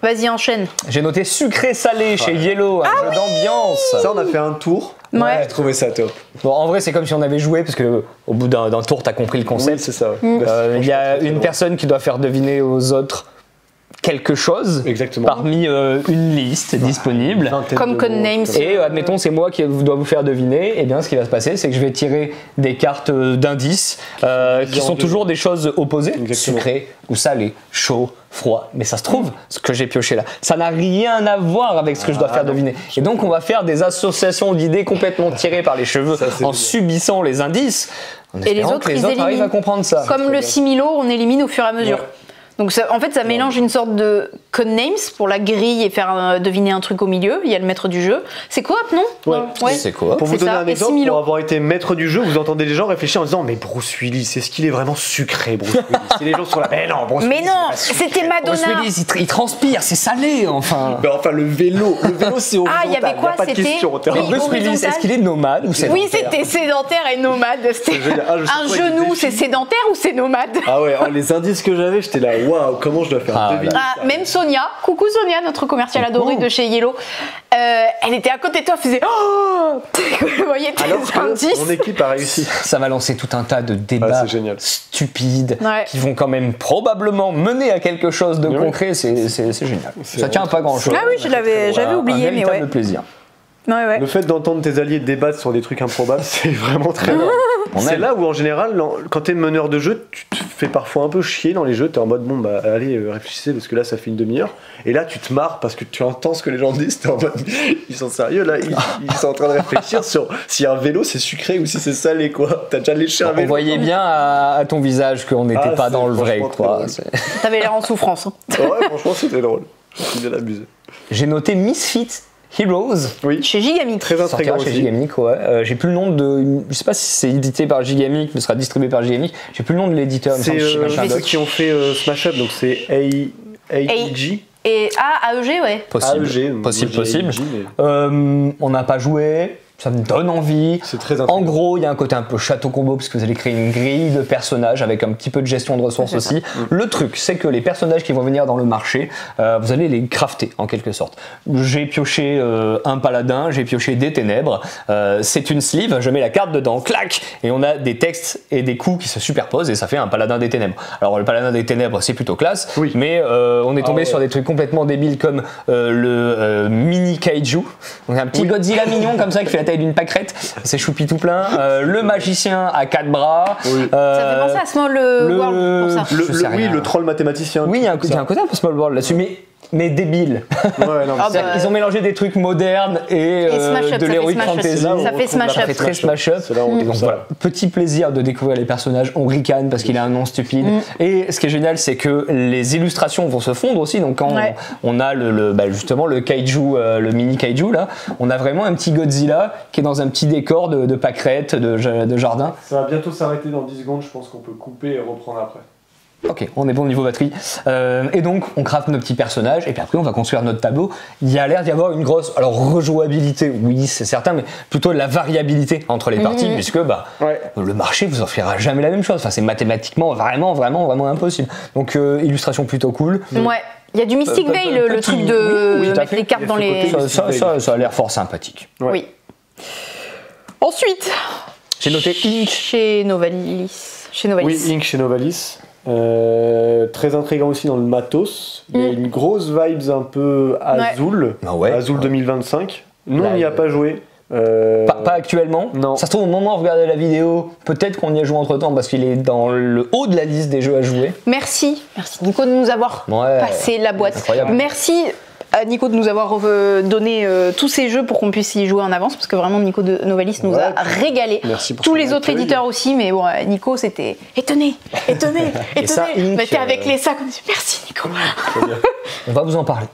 Vas-y, enchaîne. J'ai noté sucré-salé chez Yellow, un jeu d'ambiance. Ça, on a fait un tour. Ouais. J'ai trouvé ça top. Bon, en vrai, c'est comme si on avait joué, parce que au bout d'un tour, t'as compris le concept. Oui, c'est ça. Il y a une personne qui doit faire deviner aux autres quelque chose parmi une liste disponible. Comme Codenames. Et admettons, c'est moi qui dois vous faire deviner. Et bien, ce qui va se passer, c'est que je vais tirer des cartes d'indices qui sont toujours des choses opposées. Sucré ou salé, chaud, froid. Mais ça se trouve, ce que j'ai pioché là, ça n'a rien à voir avec ce que je dois faire deviner. Et donc, on va faire des associations d'idées complètement tirées par les cheveux en subissant les indices. Et les autres, ils arrivent à comprendre ça. Comme le similo, on élimine au fur et à mesure. Donc ça, en fait, ça mélange une sorte de codenames pour la grille et faire deviner un truc au milieu. Il y a le maître du jeu. C'est coop, non? Ouais. C'est coop. Pour vous donner un exemple, pour avoir été maître du jeu, vous entendez les gens réfléchir en disant mais Bruce Willis, est-ce qu'il est vraiment sucré, Bruce Willis? C'est les gens sur la... Mais non, Bruce Willis, c'était Madonna. Bruce Willis, il transpire, c'est salé, enfin. Mais enfin, le vélo c'est horizontal. Ah, il y avait quoi? C'était Bruce Willis, est-ce qu'il est nomade ou sédentaire? Oui, c'était sédentaire et nomade. Un genou, c'est sédentaire ou c'est nomade? Ah ouais, les indices que j'avais, j'étais là, waouh, comment je dois faire deviner ça. Même Sonia, coucou Sonia, notre commerciale adorée de chez Yellow, elle était à côté de toi, elle faisait oh. Vous voyez tes indices. Mon équipe a réussi. Ça va lancer tout un tas de débats stupides qui vont quand même probablement mener à quelque chose de concret. C'est génial. Ça tient à pas grand chose. Ah oui, j'avais oublié, mais ouais. Plaisir. Ouais. Le fait d'entendre tes alliés débattre sur des trucs improbables, c'est vraiment très bien. C'est là où en général, quand t'es meneur de jeu, tu te fais parfois un peu chier dans les jeux. T'es en mode bon bah allez réfléchissez parce que là ça fait une demi-heure. Et là tu te marres parce que tu entends ce que les gens disent. T'es en mode ils sont sérieux là, ils sont en train de réfléchir sur si un vélo c'est sucré ou si c'est salé quoi. T'as déjà léché un vélo. On voyait bien à ton visage qu'on n'était pas dans le vrai quoi. T'avais l'air en souffrance. Ouais franchement c'était drôle. Je suis bien abusé. J'ai noté Misfit Heroes. Oui. Chez Gigamic. Très intriguant chez Gigamic, ouais. J'ai plus le nom de. Je sais pas si c'est édité par Gigamic, mais sera distribué par Gigamic. J'ai plus le nom de l'éditeur. C'est ceux qui ont fait Smash Up, donc c'est AEG. Et AEG, ouais. Possible. On n'a pas joué. Ça me donne envie. C'est très intriguant. En gros, il y a un côté un peu château combo parce que vous allez créer une grille de personnages avec un petit peu de gestion de ressources aussi. Le truc, c'est que les personnages qui vont venir dans le marché, vous allez les crafter en quelque sorte. J'ai pioché un paladin, j'ai pioché des ténèbres. C'est une sleeve, je mets la carte dedans, clac, et on a des textes et des coups qui se superposent et ça fait un paladin des ténèbres. Alors le paladin des ténèbres, c'est plutôt classe, mais on est tombé sur des trucs complètement débiles comme le mini kaiju, donc un petit Godzilla mignon comme ça qui fait la taille d'une pâquerette, c'est choupi tout plein. Le magicien à 4 bras. Ça fait penser à Small World pour ça. Le troll mathématicien. Oui, il y a un côté un peu Small World là-dessus, mais mais débile. Ouais, non, ils ont mélangé des trucs modernes et de l'heroic fantasy. Ça fait smash-up. Ça fait très smash-up. Donc voilà, petit plaisir de découvrir les personnages. On ricane parce qu'il a un nom stupide. Et ce qui est génial, c'est que les illustrations vont se fondre aussi. Donc quand on a justement le kaiju, le mini kaiju là, on a vraiment un petit Godzilla qui est dans un petit décor de pâquerettes, de jardin. Ça va bientôt s'arrêter dans 10 secondes. Je pense qu'on peut couper et reprendre après. Ok, on est bon au niveau batterie. Et donc, on craft nos petits personnages, et puis après, on va construire notre tableau. Il y a l'air d'y avoir une grosse rejouabilité, oui, c'est certain, mais plutôt de la variabilité entre les parties, puisque le marché vous offrira jamais la même chose. Enfin, c'est mathématiquement vraiment impossible. Donc, illustration plutôt cool. Ouais. Il y a du Mystic Veil, le truc de mettre les cartes dans les... Ça a l'air fort sympathique. Ouais. Oui. Ensuite, j'ai noté Ink. Chez Novalis. Oui, Ink chez Novalis. Très intriguant aussi dans le matos. Il y a une grosse vibes un peu Azul. Azul 2025. Nous, on n'y a pas joué. Pas actuellement. Non. Ça se trouve au moment où vous regardez la vidéo, peut-être qu'on y a joué entre temps parce qu'il est dans le haut de la liste des jeux à jouer. Merci Nico de nous avoir passé la boîte. Incroyable. Merci à Nico de nous avoir donné tous ces jeux pour qu'on puisse y jouer en avance, parce que vraiment Nico de Novalis nous a régalé. Merci pour tous les autres éditeurs aussi, mais bon, Nico c'était étonné. Mettez avec les sacs. Merci Nico. On va vous en parler.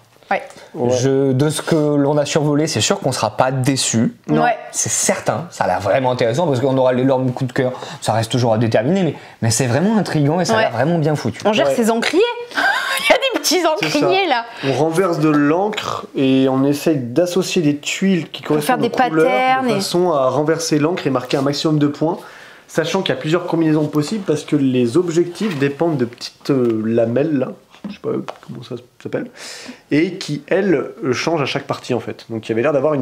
De ce que l'on a survolé, c'est sûr qu'on ne sera pas déçus. C'est certain, ça a l'air vraiment intéressant parce qu'on aura l'énorme coup de cœur. Ça reste toujours à déterminer, mais c'est vraiment intriguant et ça a l'air vraiment bien foutu. On gère ses encriers. Il y a des petits encriers là. On renverse de l'encre et on essaye d'associer des tuiles qui correspondent aux couleurs de façon à renverser l'encre et marquer un maximum de points. Sachant qu'il y a plusieurs combinaisons possibles parce que les objectifs dépendent de petites lamelles là. Je sais pas comment ça s'appelle, et qui, elles, changent à chaque partie en fait. Donc il y avait l'air d'avoir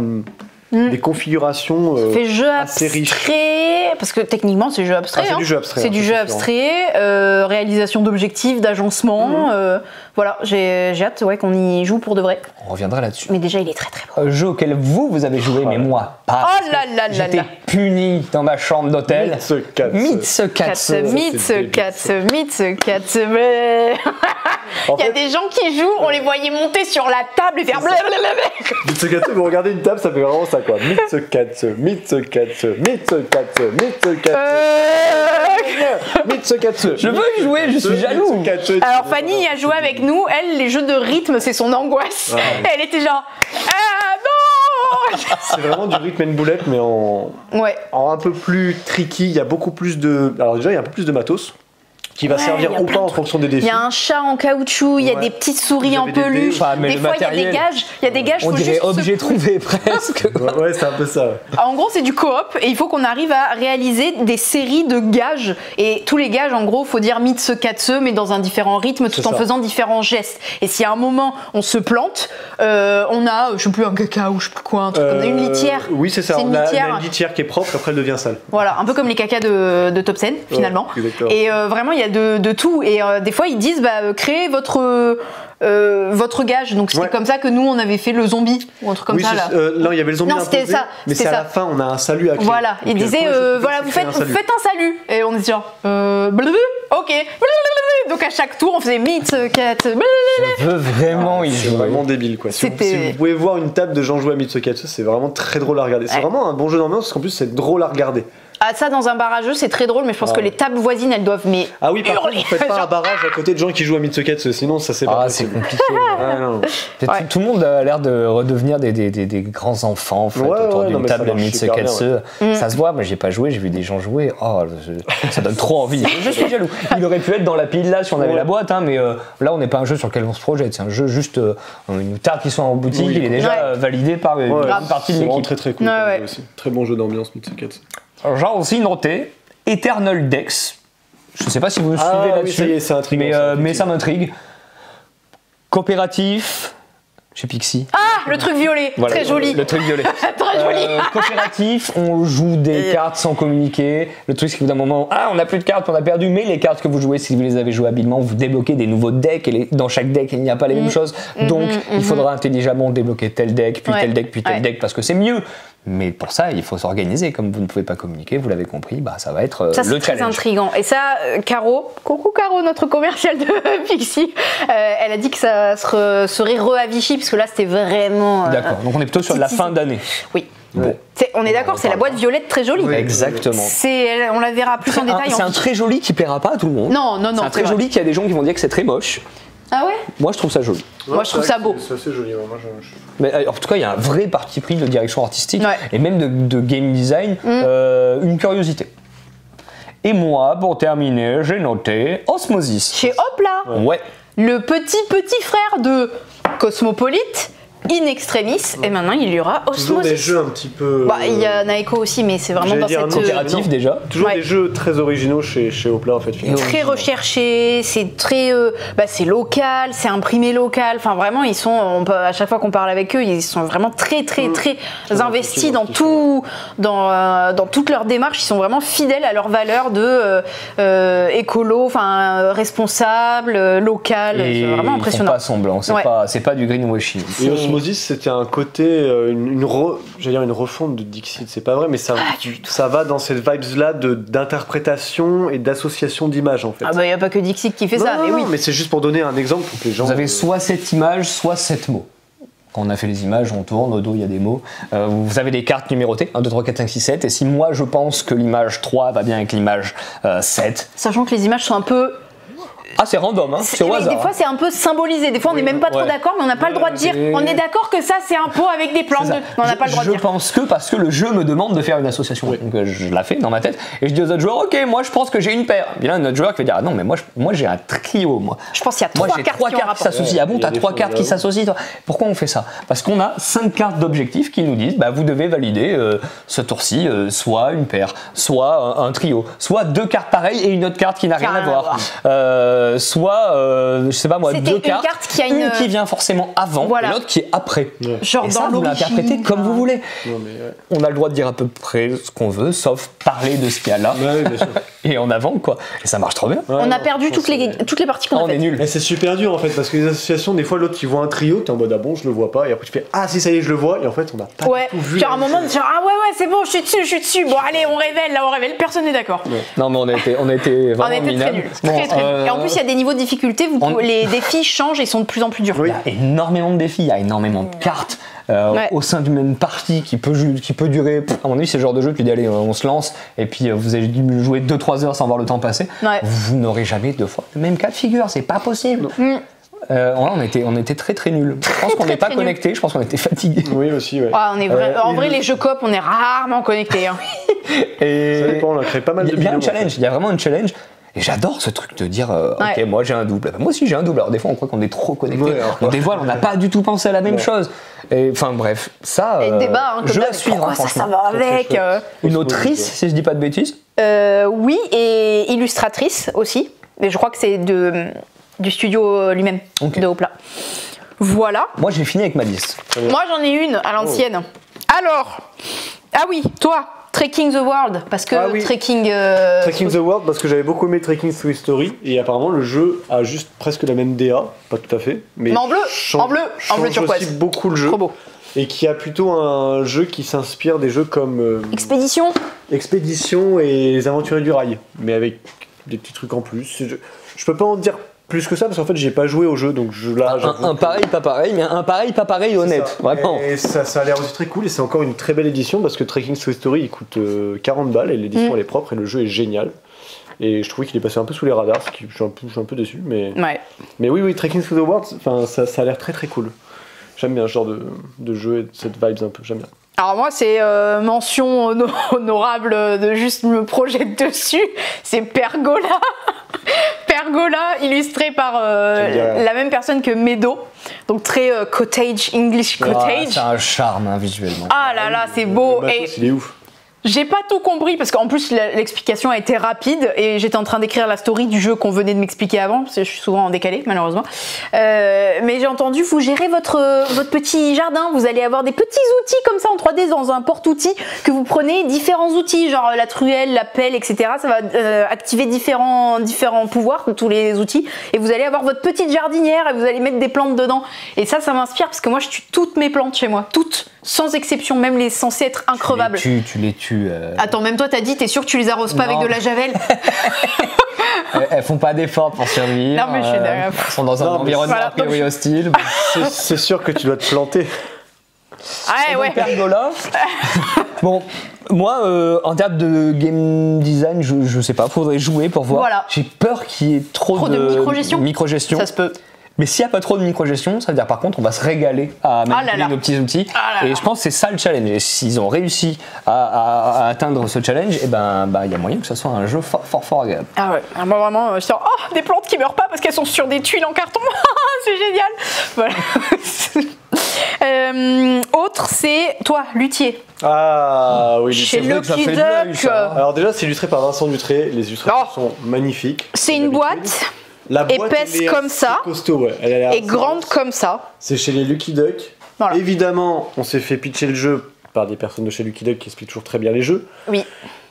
des configurations assez riches. Parce que techniquement c'est jeu abstrait. C'est du jeu abstrait. C'est du jeu abstrait, réalisation d'objectifs, d'agencement. Voilà, j'ai hâte qu'on y joue pour de vrai. On reviendra là-dessus. Mais déjà il est très beau. Jeu auquel vous avez joué, mais moi pas. Oh là là là. J'étais puni dans ma chambre d'hôtel. Mitsugatsu. Il y a des gens qui jouent, on les voyait monter sur la table et faire blablabla. Mitsugatsu, vous regardez une table, ça fait vraiment ça quoi. Mitsugatsu. Je veux y jouer, je suis jaloux. Alors Fanny a joué avec nous, elle, les jeux de rythme, c'est son angoisse. Elle était genre, non. C'est vraiment du rythme and bullet, mais en un peu plus tricky. Il y a beaucoup plus de... Alors déjà, il y a un peu plus de matos qui va servir ou pas en fonction des défis. Il y a un chat en caoutchouc, il y a des petites souris en peluche. Des fois, il y a des gages. On dirait objet trouvé presque. Ouais, c'est un peu ça. En gros, c'est du coop et il faut qu'on arrive à réaliser des séries de gages. Et tous les gages, en gros, faut dire Mitsugatsu, mais dans un différent rythme, tout en faisant différents gestes. Et si à un moment on se plante, on a, je sais plus, un caca ou je sais plus quoi, un truc comme une litière. Oui, c'est ça. On a une litière qui est propre, après elle devient sale. Voilà, un peu comme les cacas de Top Sen finalement. Et vraiment, il y a de tout. Et des fois, ils disent, créez votre gage. Donc c'est comme ça que nous on avait fait le zombie ou un truc comme ça là. Non, il y avait le zombie imposé, ça, mais c'est à la fin on a un salut à créer. Voilà, ils disaient voilà, vous faites un salut et on est genre ok. Donc à chaque tour on faisait Mitsugatsu. Je veux vraiment y jouer. C'est vraiment débile quoi. Si vous pouvez voir une table de gens jouer à Mitsugatsu, c'est vraiment très drôle à regarder. C'est vraiment un bon jeu d'ambiance parce qu'en plus c'est drôle à regarder. Ah, ça dans un barrageux c'est très drôle, mais je pense que les tables voisines elles doivent Ah oui, par contre, vous faites pas un barrage à côté de gens qui jouent à Mitsugatsu, sinon ça c'est pas c'est compliqué. Tout le monde a l'air de redevenir des grands enfants en fait, autour d'une table de Mitsugatsu. Ça se voit, moi j'ai pas joué, j'ai vu des gens jouer. Ça donne trop envie. Je suis jaloux. Il aurait pu être dans la pile là si on avait la boîte, mais là on n'est pas un jeu sur lequel on se projette, c'est un jeu juste une table qui soit en boutique, il est déjà validé par une partie de l'équipe. C'est très cool aussi. Très bon jeu d'ambiance Mitsugatsu. J'ai aussi noté Eternal Dex. Je ne sais pas si vous me suivez là-dessus, ça y est, c'est intriguant, mais ça m'intrigue. Coopératif chez Pixie. Ah, le truc violet, voilà, très joli. Le truc violet. Très joli. Coopératif, on joue des cartes sans communiquer. Le truc, c'est qu'au bout d'un moment, on n'a plus de cartes, on a perdu, mais les cartes que vous jouez, si vous les avez jouées habilement, vous débloquez des nouveaux decks, et dans chaque deck, il n'y a pas les mêmes choses. Donc, il faudra intelligemment débloquer tel deck, puis tel deck, puis tel deck, parce que c'est mieux Mais pour ça, il faut s'organiser. Comme vous ne pouvez pas communiquer, vous l'avez compris, bah, ça va être ça, le challenge. Très intriguant. Et ça, Caro, coucou Caro, notre commerciale de Pixie, elle a dit que ça serait re-à-Vichy, parce que là, c'était vraiment... D'accord, donc on est plutôt sur la fin d'année. Oui. Bon. On est d'accord, c'est la boîte violette très jolie. Oui, exactement. On la verra plus en détail. C'est un très joli qui plaira pas à tout le monde. Non. C'est un très joli qui a des gens qui vont dire que c'est très moche. Ah ouais? Moi je trouve ça joli. Moi je trouve ça beau. C'est assez joli. Mais en tout cas, il y a un vrai parti pris de direction artistique et même de game design, une curiosité. Et moi, pour terminer, j'ai noté Osmosis. Chez Hopla. Ouais. Le petit frère de Cosmopolite. In extremis, et maintenant il y aura Osmosis. Toujours des jeux un petit peu. Bah, il y a Naeko aussi, mais c'est vraiment dans cette. Coopératif déjà. Toujours des jeux très originaux chez Hopla en fait. Très recherché, c'est très. C'est local, c'est imprimé local. Enfin, vraiment, ils sont. À chaque fois qu'on parle avec eux, ils sont vraiment très investis dans tout. Dans toute leur démarche. Ils sont vraiment fidèles à leurs valeurs de écolo, enfin, responsable, local. C'est vraiment impressionnant. Ils font pas semblant, c'est pas du greenwashing. Osmosis, c'était un côté, une refonte de Dixit, c'est pas vrai, mais ça va dans cette vibes-là d'interprétation et d'association d'images en fait. Ah bah il n'y a pas que Dixit qui fait ça, mais oui. Mais c'est juste pour donner un exemple pour que les gens... Vous avez soit 7 images, soit 7 mots. Quand on a fait les images, on tourne, au dos il y a des mots. Vous avez des cartes numérotées, 1, 2, 3, 4, 5, 6, 7, et si moi je pense que l'image 3 va bien avec l'image 7... Sachant que les images sont un peu... Ah, c'est random, hein, c'est au hasard. Des fois, c'est un peu symbolisé. Des fois, on n'est même pas trop d'accord, mais on n'a pas le droit de dire. On est d'accord que ça, c'est un pot avec des plans. On n'a pas le droit de dire. Je pense que parce que le jeu me demande de faire une association. Donc, je la fais dans ma tête. Et je dis aux autres joueurs, ok, moi, je pense que j'ai une paire. Il y a un autre joueur qui va dire, ah non, mais moi, j'ai un trio, moi. Je pense qu'il y a 3 cartes qui s'associent. Ah bon, t'as 3 cartes qui s'associent, toi. Pourquoi on fait ça? Parce qu'on a 5 cartes d'objectifs qui nous disent, bah, vous devez valider ce tour-ci, soit une paire, soit un trio, soit 2 cartes pareilles et une autre carte qui n'a rien à voir. Soit je sais pas moi, 2 cartes, une qui vient forcément avant et l'autre qui est après. Genre et ça, vous l'interprétez comme vous voulez. On a le droit de dire à peu près ce qu'on veut, sauf parler de ce qu'il y a là. Et en avant, quoi. Et ça marche trop bien. On a perdu toutes les parties qu'on a faites. On est nuls. Et c'est super dur en fait, parce que les associations, des fois, l'autre qui voit un trio, t'es en mode ah bon, je le vois pas, et après tu fais ah si, ça y est, je le vois, et en fait, on n'a pas du tout vu. Genre à un moment, genre ah ouais, c'est bon, je suis dessus. Bon, allez, on révèle, personne n'est d'accord. Non, mais on a été vraiment minables. Très nuls. Et en plus, il y a des niveaux de difficulté, les défis changent et sont de plus en plus durs. Il y a énormément de défis, il y a énormément de cartes. Au sein d'une même partie qui peut durer, à mon avis c'est le genre de jeu, puis allez on se lance et puis vous avez dû jouer 2-3 heures sans voir le temps passer, vous n'aurez jamais 2 fois le même cas de figure, c'est pas possible. On était très nuls. Je pense qu'on n'est pas connectés, je pense qu'on était fatigués. Oui aussi, ouais. En vrai les jeux coop on est rarement connectés. Et ça dépend, on a créé pas mal de Il y a un challenge, il y a vraiment un challenge. Et j'adore ce truc de dire ok, moi j'ai un double. Moi aussi j'ai un double. Alors des fois on croit qu'on est trop connecté. On dévoile, on n'a pas du tout pensé à la même chose. Et enfin bref, ça. Et débat, je la suis. Ça va avec. Une autrice, si je dis pas de bêtises. Oui, et illustratrice aussi. Mais je crois que c'est du studio lui-même, de Hopla. Voilà. Moi j'ai fini avec ma liste. Moi j'en ai une à l'ancienne. Alors, ah oui, toi. Trekking the World, parce que Trekking the World, parce que j'avais beaucoup aimé Trekking Through History, et apparemment le jeu a juste presque la même DA, pas tout à fait, mais en bleu turquoise. Aussi beaucoup le jeu. Trop beau. Et qui a plutôt un jeu qui s'inspire des jeux comme Expédition et Les Aventuriers du Rail, mais avec des petits trucs en plus. Je peux pas en dire plus que ça parce qu'en fait j'ai pas joué au jeu, donc un pareil pas pareil, mais un pareil pas pareil honnête, vraiment. Et ça a l'air aussi très cool, et c'est encore une très belle édition parce que Trekking Through History il coûte 40 balles et l'édition elle est propre et le jeu est génial. Et je trouvais qu'il est passé un peu sous les radars, je suis un peu déçu, mais oui, Trekking Through the World, ça a l'air très cool. J'aime bien ce genre de jeu et cette vibes un peu, j'aime bien. Alors moi c'est mention honorable de juste me projeter dessus, c'est Pergola. Pergola illustré par la même personne que Meadow, donc très cottage, English cottage. C'est un charme visuellement. Ah là là, c'est beau. Et il est ouf. J'ai pas tout compris parce qu'en plus l'explication a été rapide et j'étais en train d'écrire la story du jeu qu'on venait de m'expliquer avant parce que je suis souvent en décalé malheureusement. Mais j'ai entendu, vous gérez votre petit jardin, vous allez avoir des petits outils comme ça en 3D dans un porte-outils que vous prenez différents outils genre la truelle, la pelle, etc. Ça va activer différents pouvoirs de tous les outils et vous allez avoir votre petite jardinière et vous allez mettre des plantes dedans. Et ça m'inspire parce que moi je tue toutes mes plantes chez moi, toutes. sans exception, même les censés être increvables. Tu les tues. Attends, même toi, t'as dit, t'es sûr que tu les arroses pas avec de la javel? Elles font pas d'efforts pour survivre. Non, mais je suis d'accord. Elles sont dans un environnement a priori hostile. C'est sûr que tu dois te planter. Ouais. Pergola. Bon, moi, en termes de game design, je sais pas, faudrait jouer pour voir. Voilà. J'ai peur qu'il y ait trop de microgestion. Ça se peut. Mais s'il n'y a pas trop de microgestion, ça veut dire par contre on va se régaler à manipuler nos petits outils. Et je pense que c'est ça le challenge. Et s'ils ont réussi à atteindre ce challenge, et ben il y a moyen que ce soit un jeu fort agréable. Ah ouais, moi vraiment, je sens des plantes qui meurent pas parce qu'elles sont sur des tuiles en carton. C'est génial. Voilà. Autre, c'est toi, luthier. Ah oui, chez Lucky Duck. Alors déjà, c'est illustré par Vincent Dutré. Les illustrations sont magnifiques. C'est une boîte. La boîte épaisse comme ça, costaud, ouais. et grande comme ça. C'est chez les Lucky Duck. Voilà. Évidemment, on s'est fait pitcher le jeu par des personnes de chez Lucky Duck qui expliquent toujours très bien les jeux. Oui.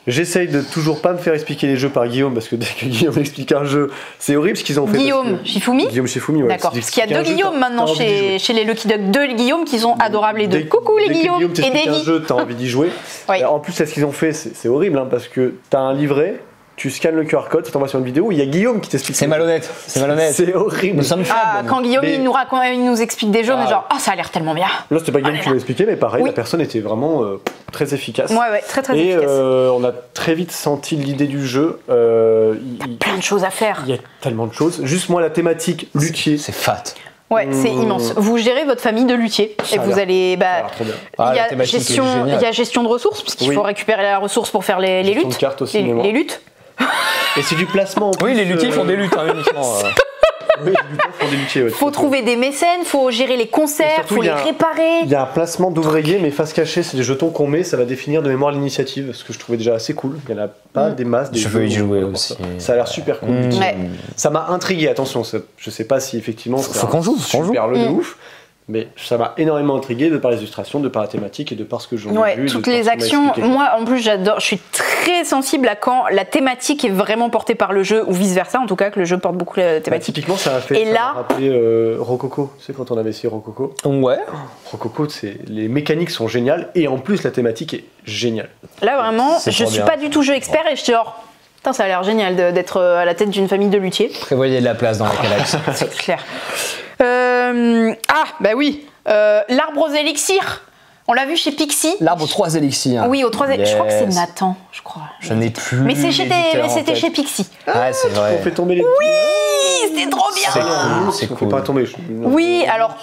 J'essaye de toujours pas me faire expliquer les jeux par Guillaume parce que dès que Guillaume explique un jeu, c'est horrible ce qu'ils ont fait. Guillaume Shifumi. Guillaume Shifumi, ouais. D'accord. Parce qu'il y a deux Guillaume maintenant chez les Lucky Duck. Deux Guillaume qui sont adorables les deux. Coucou les Guillaume et Davy. Un jeu, t'as envie d'y jouer. Oui. En plus, ce qu'ils ont fait, c'est horrible hein, parce que t'as un livret. Tu scannes le QR code, ça t'envoie sur une vidéo où il y a Guillaume qui t'explique. C'est malhonnête. C'est horrible. Nous sommes quand Guillaume il nous explique des jeux, on est genre ça a l'air tellement bien. Là c'était pas Guillaume qui l'a expliqué, mais pareil, la personne était vraiment très efficace. Ouais, très efficace. Et on a très vite senti l'idée du jeu. Il y a plein de choses à faire. Il y a tellement de choses. Juste moi la thématique luthier. C'est fat. Ouais, c'est immense. Vous gérez votre famille de luthiers et vous allez. Il y a gestion de ressources, parce qu'il faut récupérer la ressource pour faire les luttes. De cartes aussi, les luttes. Et c'est du placement. Oui, les luthiers font des luttes uniquement. Oui, font des luthiers. Faut trouver des mécènes, faut gérer les concerts, faut les réparer. Il y a un placement d'ouvrier, mais face cachée, c'est des jetons qu'on met, ça va définir de mémoire l'initiative, ce que je trouvais déjà assez cool. Il n'y en a pas des masses. Je veux y jouer aussi. Ça a l'air super cool. Ça m'a intrigué, attention, je sais pas si effectivement. Faut qu'on joue. Super de ouf. Mais ça m'a énormément intrigué de par les illustrations, de par la thématique et de par ce que j'en ai vu. Toutes les actions. Moi, en plus, j'adore. Je suis très sensible à quand la thématique est vraiment portée par le jeu ou vice versa. En tout cas, que le jeu porte beaucoup la thématique. Typiquement, ça m'a rappelé Rococo. Tu sais, quand on avait essayé Rococo. Ouais. Rococo, les mécaniques sont géniales et en plus, la thématique est géniale. Là, vraiment, je suis pas du tout jeu expert et je suis genre. Putain, ça a l'air génial d'être à la tête d'une famille de luthiers. Prévoyez de la place dans la galaxie. C'est clair. Oui. L'arbre aux élixirs. On l'a vu chez Pixie. L'arbre aux 3 élixirs. Oui, aux 3 élixirs. Je crois que c'est Nathan, je crois. Je n'ai plus. Mais c'était chez Pixie. Ah, c'est vrai. On fait tomber les. Oui, c'était trop bien. C'est cool. Pas tomber. Oui, alors.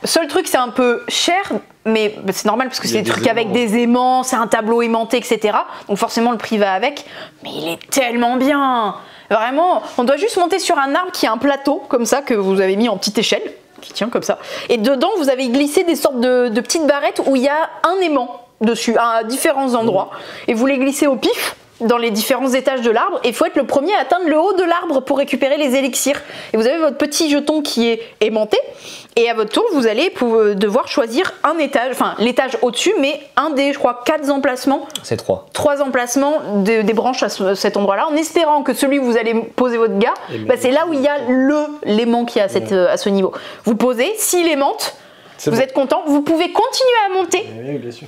Seul truc, c'est un peu cher, mais c'est normal parce que c'est des trucs avec des aimants, c'est un tableau aimanté, etc. Donc forcément, le prix va avec. Mais il est tellement bien. Vraiment, on doit juste monter sur un arbre qui a un plateau, comme ça, que vous avez mis en petite échelle, qui tient comme ça. Et dedans, vous avez glissé des sortes de petites barrettes où il y a un aimant dessus, à différents endroits. Et vous les glissez au pif dans les différents étages de l'arbre, et il faut être le premier à atteindre le haut de l'arbre pour récupérer les élixirs. Et vous avez votre petit jeton qui est aimanté, et à votre tour, vous allez devoir choisir un étage, enfin l'étage au-dessus, mais un des, je crois, 4 emplacements. C'est 3. 3 emplacements des branches à cet endroit-là, en espérant que celui où vous allez poser votre gars, c'est là où il y a l'aimant qui est à ce niveau. Vous posez, s'il aimante, vous êtes content, vous pouvez continuer à monter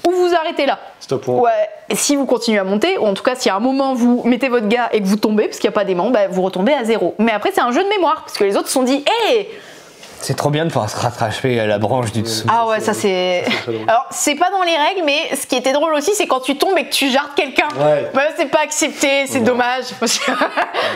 ou vous arrêtez là. Stop. Ouais. Et si vous continuez à monter, ou en tout cas si à un moment vous mettez votre gars et que vous tombez, parce qu'il n'y a pas d'aimant, vous retombez à 0. Mais après c'est un jeu de mémoire, parce que les autres se sont dit hey, c'est trop bien de pouvoir se rattraper à la branche du dessous. Ah ouais, ça c'est. Alors c'est pas dans les règles, mais ce qui était drôle aussi, c'est quand tu tombes et que tu jardes quelqu'un. Ouais. C'est pas accepté, c'est dommage.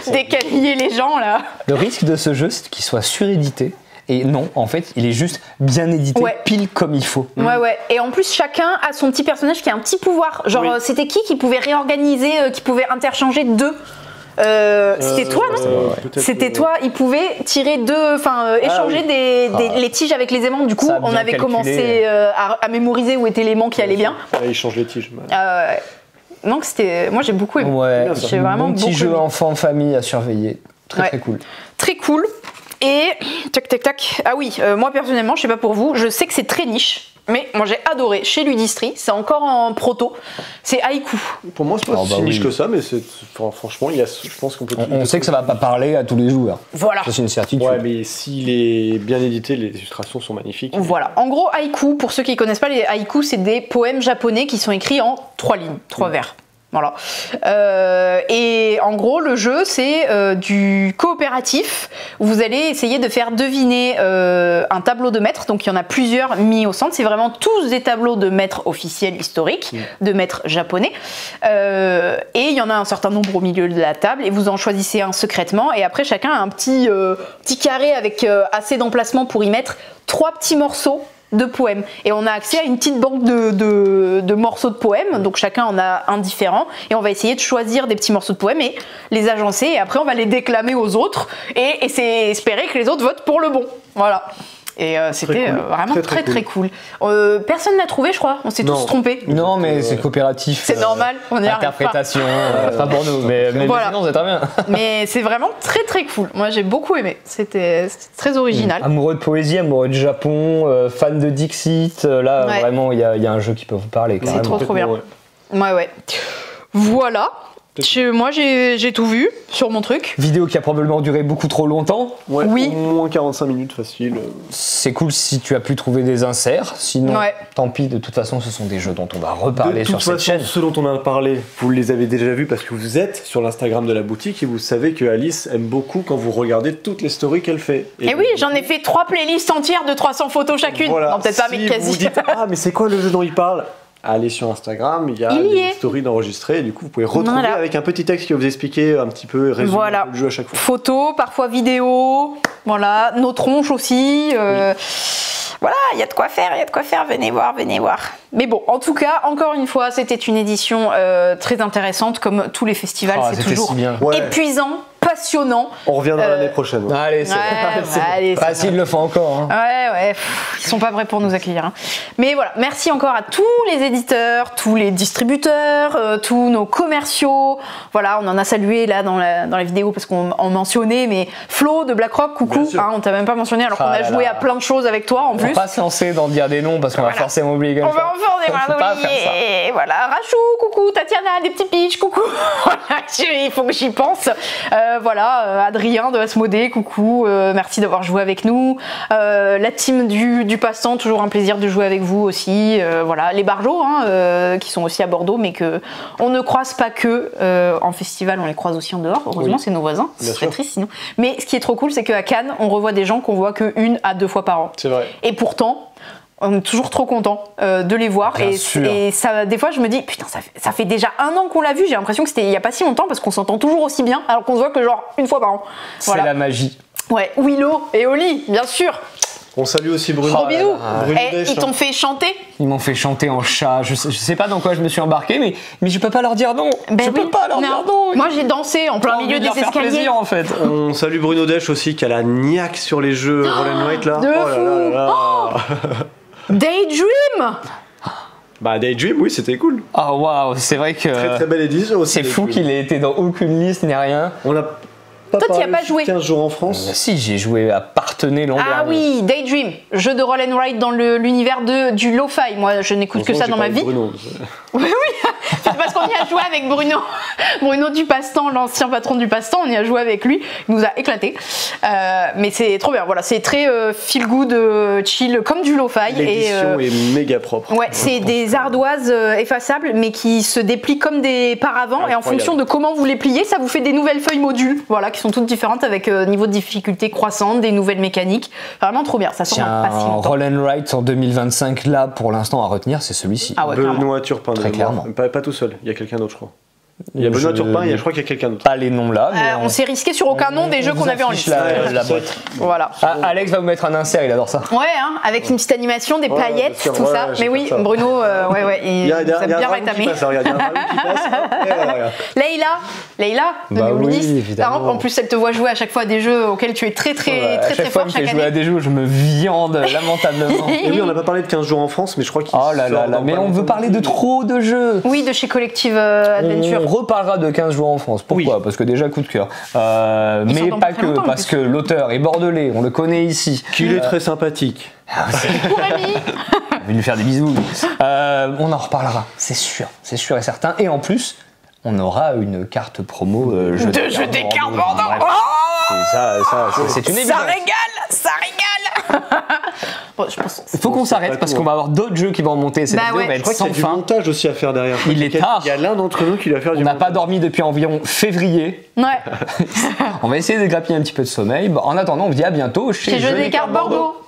Décaliller les gens là. Le risque de ce jeu, c'est qu'il soit surédité. Et non, en fait, il est juste bien édité, pile comme il faut. Ouais. Et en plus, chacun a son petit personnage qui a un petit pouvoir. Genre, c'était qui pouvait réorganiser, qui pouvait interchanger deux. C'était toi, non? C'était toi. Il pouvait tirer deux, échanger les tiges avec les aimants. Du coup, on avait commencé à mémoriser où était l'aimant qui allait bien. Il change les tiges. Donc c'était, moi j'ai beaucoup aimé. Ouais, j'ai vraiment bon petit jeu enfant famille à surveiller. Très cool. Très cool. Et tac. Ah oui, moi personnellement, je sais pas pour vous, je sais que c'est très niche. Mais moi j'ai adoré chez Ludistri, c'est encore en proto, c'est Haïku. Pour moi c'est pas si niche que ça, mais franchement je pense qu'on peut... On sait que ça va pas parler à tous les joueurs. Voilà. Ça c'est une certitude. Ouais, mais s'il est bien édité, les illustrations sont magnifiques. Voilà. En gros, Haïku, pour ceux qui ne connaissent pas, les haïkus, c'est des poèmes japonais qui sont écrits en 3 lignes, 3 vers. Voilà. Et en gros, le jeu, c'est du coopératif. Vous allez essayer de faire deviner un tableau de maître. Donc, il y en a plusieurs mis au centre. C'est vraiment tous des tableaux de maître officiels historiques, de maître japonais. Et il y en a un certain nombre au milieu de la table. Et vous en choisissez un secrètement. Et après, chacun a un petit carré avec assez d'emplacement pour y mettre 3 petits morceaux de poèmes. Et on a accès à une petite banque de morceaux de poèmes, donc chacun en a un différent, et on va essayer de choisir des petits morceaux de poèmes et les agencer, et après on va les déclamer aux autres, et c'est espérer que les autres votent pour le bon. Voilà. Et c'était vraiment très cool. Personne n'a trouvé, je crois. On s'est tous trompés. Non, mais c'est coopératif. C'est normal. On y interprétation, pas pour nous. Mais voilà. Sinon, c'est très bien. Mais c'est vraiment très cool. Moi, j'ai beaucoup aimé. C'était très original. Amoureux de poésie, amoureux de Japon, fan de Dixit. Là, vraiment, il y a un jeu qui peut vous parler. C'est trop bien. Ouais. Voilà. Moi j'ai tout vu sur mon truc. Vidéo qui a probablement duré beaucoup trop longtemps. Ouais, oui. Au moins 45 minutes facile. C'est cool si tu as pu trouver des inserts. Sinon, tant pis, de toute façon, ce sont des jeux dont on va reparler sur cette chaîne. Ceux dont on a parlé, vous les avez déjà vus parce que vous êtes sur l'Instagram de la boutique et vous savez que Alice aime beaucoup quand vous regardez toutes les stories qu'elle fait. Et oui, j'en ai fait 3 playlists entières de 300 photos chacune. Voilà. Non, peut-être pas, mais quasi. Vous vous dites, mais c'est quoi le jeu dont il parle ? Allez sur Instagram, il y a des stories d'enregistrer et du coup vous pouvez retrouver avec un petit texte qui va vous expliquer un petit peu, résumer le jeu à chaque fois. Photos, parfois vidéos, voilà, nos tronches aussi. Voilà, il y a de quoi faire, venez voir. Mais bon, en tout cas, encore une fois, c'était une édition très intéressante, comme tous les festivals, c'est toujours épuisant, passionnant. On reviendra l'année prochaine. Allez, c'est ils le font encore. Ouais, ils sont pas prêts pour nous accueillir. Mais voilà, merci encore à tous les éditeurs, tous les distributeurs, tous nos commerciaux. Voilà, on en a salué là dans la vidéo parce qu'on mentionnait, mais Flo de BlackRock, coucou, on t'a même pas mentionné alors qu'on a joué à plein de choses avec toi en plus. On va pas se lancer dans dire des noms parce qu'on va forcément oublier comme ça. On va forcément oublier. Voilà, Rachou, coucou, Tatiana, des petits pitchs, coucou. Il faut que j'y pense. Voilà, Adrien de Asmodée, coucou, merci d'avoir joué avec nous. La team du passe-temps, toujours un plaisir de jouer avec vous aussi. Voilà, les Barjots qui sont aussi à Bordeaux, mais que on ne croise pas que en festival, on les croise aussi en dehors. Heureusement, c'est nos voisins. Ce serait triste sinon. Mais ce qui est trop cool, c'est qu'à Cannes, on revoit des gens qu'on voit que 1 à 2 fois par an. C'est vrai. Et pourtant, on est toujours trop content de les voir. Et ça, des fois, je me dis, putain, ça fait déjà 1 an qu'on l'a vu. J'ai l'impression que c'était il n'y a pas si longtemps parce qu'on s'entend toujours aussi bien alors qu'on se voit que genre 1 fois par an. Voilà. C'est la magie. Ouais, Willow et Oli, bien sûr. On salue aussi Bruno. Gros bisous. Ils t'ont fait chanter. Ils m'ont fait chanter en chat. Je sais pas dans quoi je me suis embarqué, mais je peux pas leur dire non. Je peux pas leur dire non. Moi j'ai dansé en plein milieu des escaliers. Plaisir, en fait. On salue Bruno Desch aussi qui a la niaque sur les jeux Roll & Write là. De fou. Daydream. Bah Daydream, oui, c'était cool. Ah waouh, c'est vrai que très belle édition aussi. C'est fou qu'il ait été dans aucune liste ni rien. On a Toi, tu n'y as pas joué 15 jours en France. Si, j'ai joué à Partenay l'an dernier. Ah oui, Daydream, jeu de roll and write dans l'univers du lo-fi. Moi, je n'écoute que ça dans ma vie. Bruno. Oui, c'est parce qu'on y a joué avec Bruno. Bruno du Passe-Temps, l'ancien patron du Passe-Temps, on y a joué avec lui. Il nous a éclaté. Mais c'est trop bien. Voilà, c'est très feel good, chill, comme du lo-fi. L'édition est méga propre. Ouais, c'est des ardoises effaçables, mais qui se déplient comme des paravents. Incroyable. Et en fonction de comment vous les pliez, ça vous fait des nouvelles feuilles modules. Voilà, qui sont toutes différentes avec niveau de difficulté croissante, des nouvelles mécaniques. Vraiment trop bien. Ça sort pas si longtemps. Roll and Write en 2025 là pour l'instant à retenir, c'est celui-ci. Ah ouais, Benoît Turpin, très clairement. Pas tout seul. Il y a quelqu'un d'autre, je crois. Il y a Benoît Turpin, je crois qu'il y a quelqu'un d'autre. Pas les noms là. On s'est risqué sur aucun nom des jeux qu'on avait en liste. La boîte. Voilà. Alex va vous mettre un insert, il adore ça. Ouais, avec une petite animation, des paillettes, tout ça. Mais oui, ça. Bruno, il a bien rétamé. Leïla, de Néoménis. En plus, elle te voit jouer à chaque fois à des jeux auxquels tu es très fort chaque fois que je jouer à des jeux où je me viande lamentablement. Et oui, on n'a pas parlé de 15 jours en France, mais je crois qu'il mais on veut parler de trop de jeux. Oui, de chez Collective Adventure. on reparlera de 15 jours en France. Pourquoi ? Parce que déjà coup de cœur. Mais pas que, parce que l'auteur est bordelais, on le connaît ici. Qu'il est très sympathique. Pour Rémi. On va lui faire des bisous. On en reparlera, c'est sûr et certain. Et en plus, on aura une carte promo jeu des cartes Bordeaux. C'est une évidence. Ça régale. Bon, il faut qu'on s'arrête parce qu'on va avoir d'autres jeux qui vont remonter. Cette vidéo va être sans fin. Il y a du montage aussi à faire derrière. Il est tard. Il y a l'un d'entre nous qui va faire du montage. On n'a pas dormi depuis environ février. Ouais. On va essayer de grappiller un petit peu de sommeil. En attendant, on vous dit à bientôt chez Jeux des cartes Bordeaux.